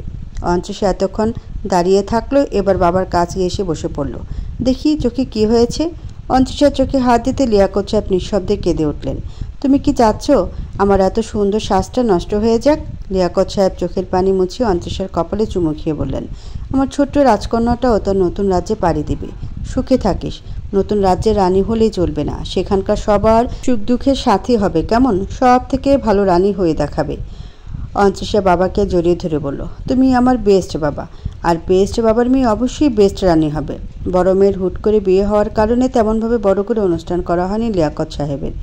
অন্তরিষা এতক্ষণ দাঁড়িয়ে থাকলো, এবার বাবার কাছে এসে বসে পড়ল। দেখি চোখে কি হয়েছে? অন্তরিষার চোখে হাত দিতে লিয়াকত সাহেব নিঃশব্দে কেঁদে উঠলেন। তুমি কি চাচ্ছ আমার এত সুন্দর শ্বাসটা নষ্ট হয়ে যাক? লিয়াকত সাহেব চোখের পানি মুছিয়ে অন্তরিষার কপালে চুমু খেয়ে বললেন, আমার ছোট্ট রাজকন্যাটাও তোর নতুন রাজ্যে পাড়ি দিবে, সুখে থাকিস। নতুন রাজ্যে রানী হলেই চলবে না, সেখানকার সবার সুখ দুঃখের সাথী হবে, কেমন? সব থেকে ভালো রানী হয়ে দেখাবে। অন্তরিষা বাবাকে জড়িয়ে ধরে বলল, তুমি আমার বেস্ট বাবা, আর বেস্ট বাবার মেয়ে অবশ্যই বেস্ট রানী হবে। বড় মেয়ের হুট করে বিয়ে হওয়ার কারণে তেমনভাবে বড় করে অনুষ্ঠান করা হয়নি লিয়াকত সাহেবের।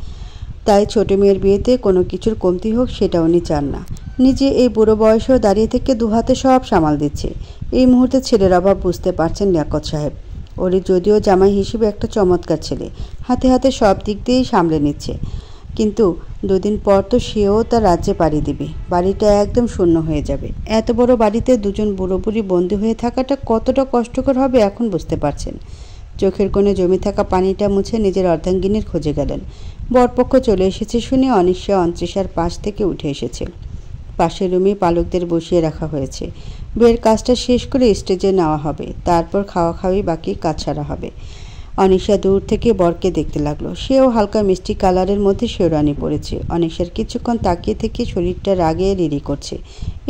তাই ছোট মেয়ের বিয়েতে কোনো কিছুর কমতি হোক সেটা উনি চান না। নিজে এই বুড়ো বয়সেও দাঁড়িয়ে থেকে দুহাতে সব সামাল দিচ্ছে। এই মুহূর্তে ছেলের অভাব বুঝতে পারছেন লিয়াকত সাহেব। ওরই যদিও জামাই হিসেবে একটা চমৎকার ছেলে, হাতে হাতে সব দিক দিয়েই সামলে নিচ্ছে, কিন্তু দুদিন পর তো সেও তার রাজ্যে পাড়ি দিবে। বাড়িটা একদম শূন্য হয়ে যাবে। এত বড় বাড়িতে দুজন বুড়ো বুড়ি বন্দী হয়ে থাকাটা কতটা কষ্টকর হবে এখন বুঝতে পারছেন। চোখের কোণে জমে থাকা পানিটা মুছে নিজের অর্ধাঙ্গিনীর খোঁজে গেলেন। বরপক্ষ চলে এসেছে শুনে অনিশা অন্তরিশার পাশ থেকে উঠে এসেছে। পাশের রুমে পালকদের বসিয়ে রাখা হয়েছে। বিয়ের কাজটা শেষ করে স্টেজে নেওয়া হবে, তারপর খাওয়া খাওয়াই বাকি কাজ সারা হবে। অনিশা দূর থেকে বরকে দেখতে লাগলো। সেও হালকা মিষ্টি কালারের মধ্যে শেরওয়ানি পরেছে। অনিশার কিছুক্ষণ তাকিয়ে থেকে শরীরটা রাগে রিরি করছে।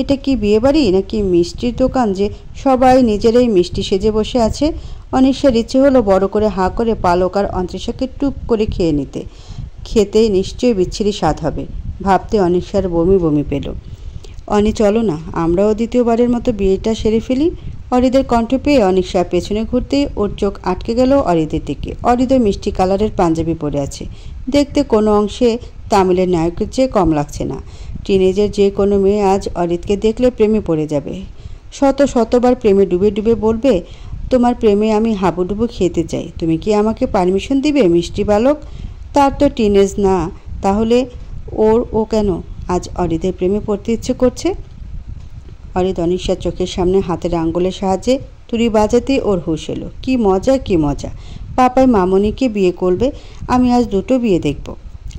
এটা কি বিয়ে বাড়ি নাকি মিষ্টির দোকান যে সবাই নিজেরাই মিষ্টি সেজে বসে আছে? অনিশার ইচ্ছে হলো বড় করে হাঁ করে পালক আর অন্তরিশাকে টুপ করে খেয়ে নিতে। খেতে নিশ্চয়ই বিচ্ছিরি স্বাদ হবে। ভাবতে অনিশার বমি বমি পেল। অনি চলো না, আমরাও দ্বিতীয়বারের মতো বিয়েটা সেরে ফেলি। অরিদের কণ্ঠ পেয়ে অনিশা পেছনে ঘুরতেই ওর চোখ আটকে গেল অরিদের দিকে। অরিদের মিষ্টি কালারের পাঞ্জাবি পরে আছে, দেখতে কোনো অংশে তামিলের নায়কের চেয়ে কম লাগছে না। টিনেজের যে কোনো মেয়ে আজ অরিদকে দেখলে প্রেমে পড়ে যাবে। শতবার প্রেমে ডুবে ডুবে বলবে, তোমার প্রেমে আমি হাবুডুবু খেতে চাই, তুমি কি আমাকে পারমিশন দিবে মিষ্টি বালক? তার তো টিনেজ না, তাহলে ও কেন আজ অরিদের প্রেমে পড়তে ইচ্ছে করছে? অরিদ অনিশার চোখের সামনে হাতের আঙ্গুলের সাহায্যে তুড়ি বাজাতে ওর হুঁশ এলো। কি মজা কি মজা, পাপাই মামনিকে বিয়ে করবে, আমি আজ দুটো বিয়ে দেখব।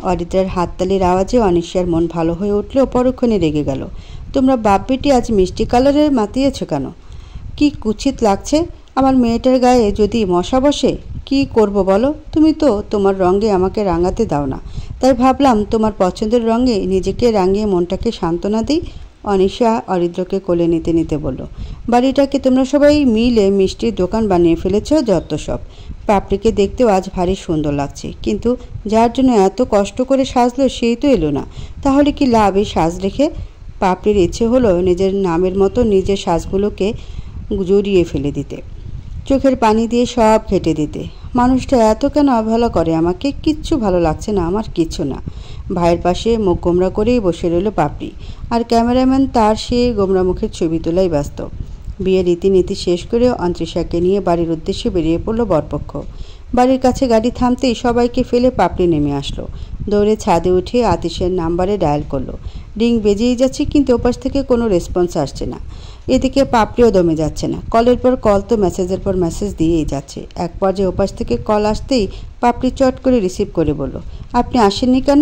অরিদের হাততালির আওয়াজে অনিশার মন ভালো হয়ে উঠলেও পরক্ষণে রেগে গেল। তোমরা বাপ বেটি আজ মিষ্টি কালারের মাতিয়েছ কেন? কি কুৎসিত লাগছে। আমার মেয়েটার গায়ে যদি মশা বসে কি করব বলো? তুমি তো তোমার রঙে আমাকে রাঙাতে দাও না, তাই ভাবলাম তোমার পছন্দের রঙে নিজেকে রাঙিয়ে মনটাকে সান্ত্বনা দিই। অনিশা অরিদ্রকে কোলে নিতে নিতে বলল, বাড়িটাকে তোমরা সবাই মিলে মিষ্টির দোকান বানিয়ে ফেলেছ যত সব। পাপড়িকে দেখতেও আজ ভারী সুন্দর লাগছে, কিন্তু যার জন্য এত কষ্ট করে সাজলো সেই তো এলো না, তাহলে কি লাভ এই সাজ রেখে? পাপড়ির ইচ্ছে হলো নিজের নামের মতো নিজের সাজগুলোকে জড়িয়ে ফেলে দিতে, চোখের পানি দিয়ে সব ঘেটে দিতে। মানুষটা এত কেন অবহেলা করে আমাকে? কিচ্ছু ভালো লাগছে না আমার, কিচ্ছু না। ভাইয়ের পাশে মুখ গোমরা করেই বসে রইল পাপড়ি, আর ক্যামেরাম্যান তার সে গোমরা মুখের ছবি তোলাই ব্যস্ত। বিয়ের রীতিনীতি শেষ করে অন্তরিশাকে নিয়ে বাড়ির উদ্দেশ্যে বেরিয়ে পড়ল বরপক্ষ। বাড়ির কাছে গাড়ি থামতেই সবাইকে ফেলে পাপড়ি নেমে আসলো। দৌড়ে ছাদে উঠে আতিশের নাম্বারে ডায়াল করলো। রিং বেজেই যাচ্ছে, কিন্তু ওপাশ থেকে কোনো রেসপন্স আসছে না। এদিকে পাপড়িও দমে যাচ্ছে না। কলের পর কল তো মেসেজের পর মেসেজ দিয়েই যাচ্ছে। এক পর্যায়ে ওপাশ থেকে কল আসতেই পাপড়ি চট করে রিসিভ করে বলল, আপনি আসেননি কেন?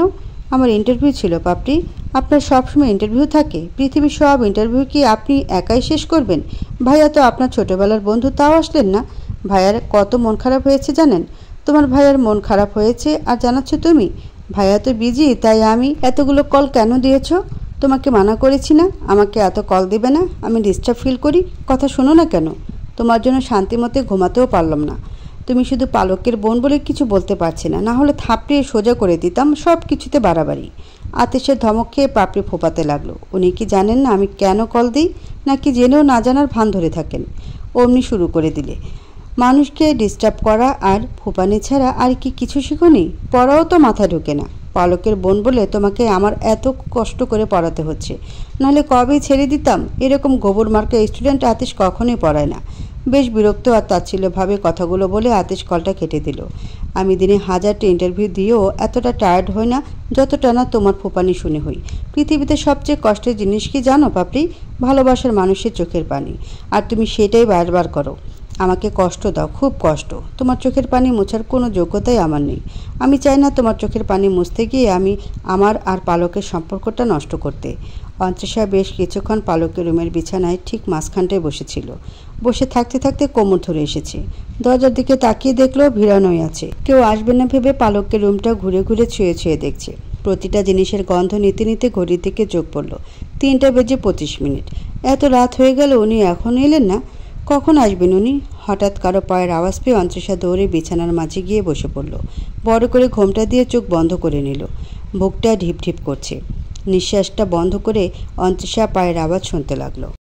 আমার ইন্টারভিউ ছিল পাপড়ি। আপনার সবসময় ইন্টারভিউ থাকে? পৃথিবীর সব ইন্টারভিউ কি আপনি একাই শেষ করবেন? ভাইয়া তো আপনার ছোটবেলার বন্ধু, তাও আসলেন না। ভাইয়ার কত মন খারাপ হয়েছে জানেন? তোমার ভাইয়ার মন খারাপ হয়েছে আর জানাচ্ছ তুমি? ভাইয়া তো বিজি, তাই আমি এতগুলো কল কেন দিয়েছ? তোমাকে মানা করেছি না আমাকে এত কল দিবে না? আমি ডিস্টার্ব ফিল করি, কথা শোনো না কেন? তোমার জন্য শান্তিমতে ঘুমাতেও পারলাম না। তুমি শুধু পালকের বোন বলে কিছু বলতে পারছি না, না হলে থাপড়িয়ে সোজা করে দিতাম। সব কিছুতে বাড়াবাড়ি। আতিশের ধমক খেয়ে পাপড়ি ফোপাতে লাগলো। উনি কি জানেন না আমি কেন কল দিই, নাকি জেনেও না জানার ভান ধরে থাকেন? অমনি শুরু করে দিলে। মানুষকে ডিস্টার্ব করা আর ফোপানি ছাড়া আর কি কিছু শিখুনি? পড়াও তো মাথা ঢোকে না। পালকের বোন বলে তোমাকে আমার এত কষ্ট করে পড়াতে হচ্ছে, নাহলে কবেই ছেড়ে দিতাম। এরকম গোবর মার্কা স্টুডেন্ট আতিশ কখনোই পড়ায় না। বেশ বিরক্ত আর তাচ্ছিল্যভাবে কথাগুলো বলে আতিশ কলটা কেটে দিল। আমি দিনে 1000টা ইন্টারভিউ দিয়েও এতটা টায়ার্ড হই না যতটা না তোমার ফোপানি শুনে হই। পৃথিবীতে সবচেয়ে কষ্টের জিনিস কি জানো পাপড়ি? ভালোবাসার মানুষের চোখের পানি। আর তুমি সেটাই বারবার করো। আমাকে কষ্ট দাও, খুব কষ্ট। তোমার চোখের পানি মোছার কোনো যোগ্যতাই আমার নেই। আমি চাই না তোমার চোখের পানি মুছতে গিয়ে আমি আমার আর পালকের সম্পর্কটা নষ্ট করতে। অন্তরিশা বেশ কিছুক্ষণ পালকের রুমের বিছানায় ঠিক মাঝখানটায় বসেছিল। বসে থাকতে থাকতে কোমর ধরে এসেছে। দরজার দিকে তাকিয়ে দেখলো ভিড়ানোই আছে। কেউ আসবে না ভেবে পালকের রুমটা ঘুরে ঘুরে ছুঁয়ে ছুঁয়ে দেখছে। প্রতিটা জিনিসের গন্ধ নিতে নিতে ঘড়ির দিকে চোখ পড়ল। 3:25। এত রাত হয়ে গেল, উনি এখন এলেন না? কখন আসবেন উনি? হঠাৎ কারো পায়ের আওয়াজ পেয়ে অন্তরিশা দৌড়ে বিছানার মাঝে গিয়ে বসে পড়ল। বড় করে ঘোমটা দিয়ে চোখ বন্ধ করে নিল। বুকটা ঢিপ ঢিপ করছে। নিঃশ্বাসটা বন্ধ করে অন্তরিশা পায়ের আওয়াজ শুনতে লাগলো।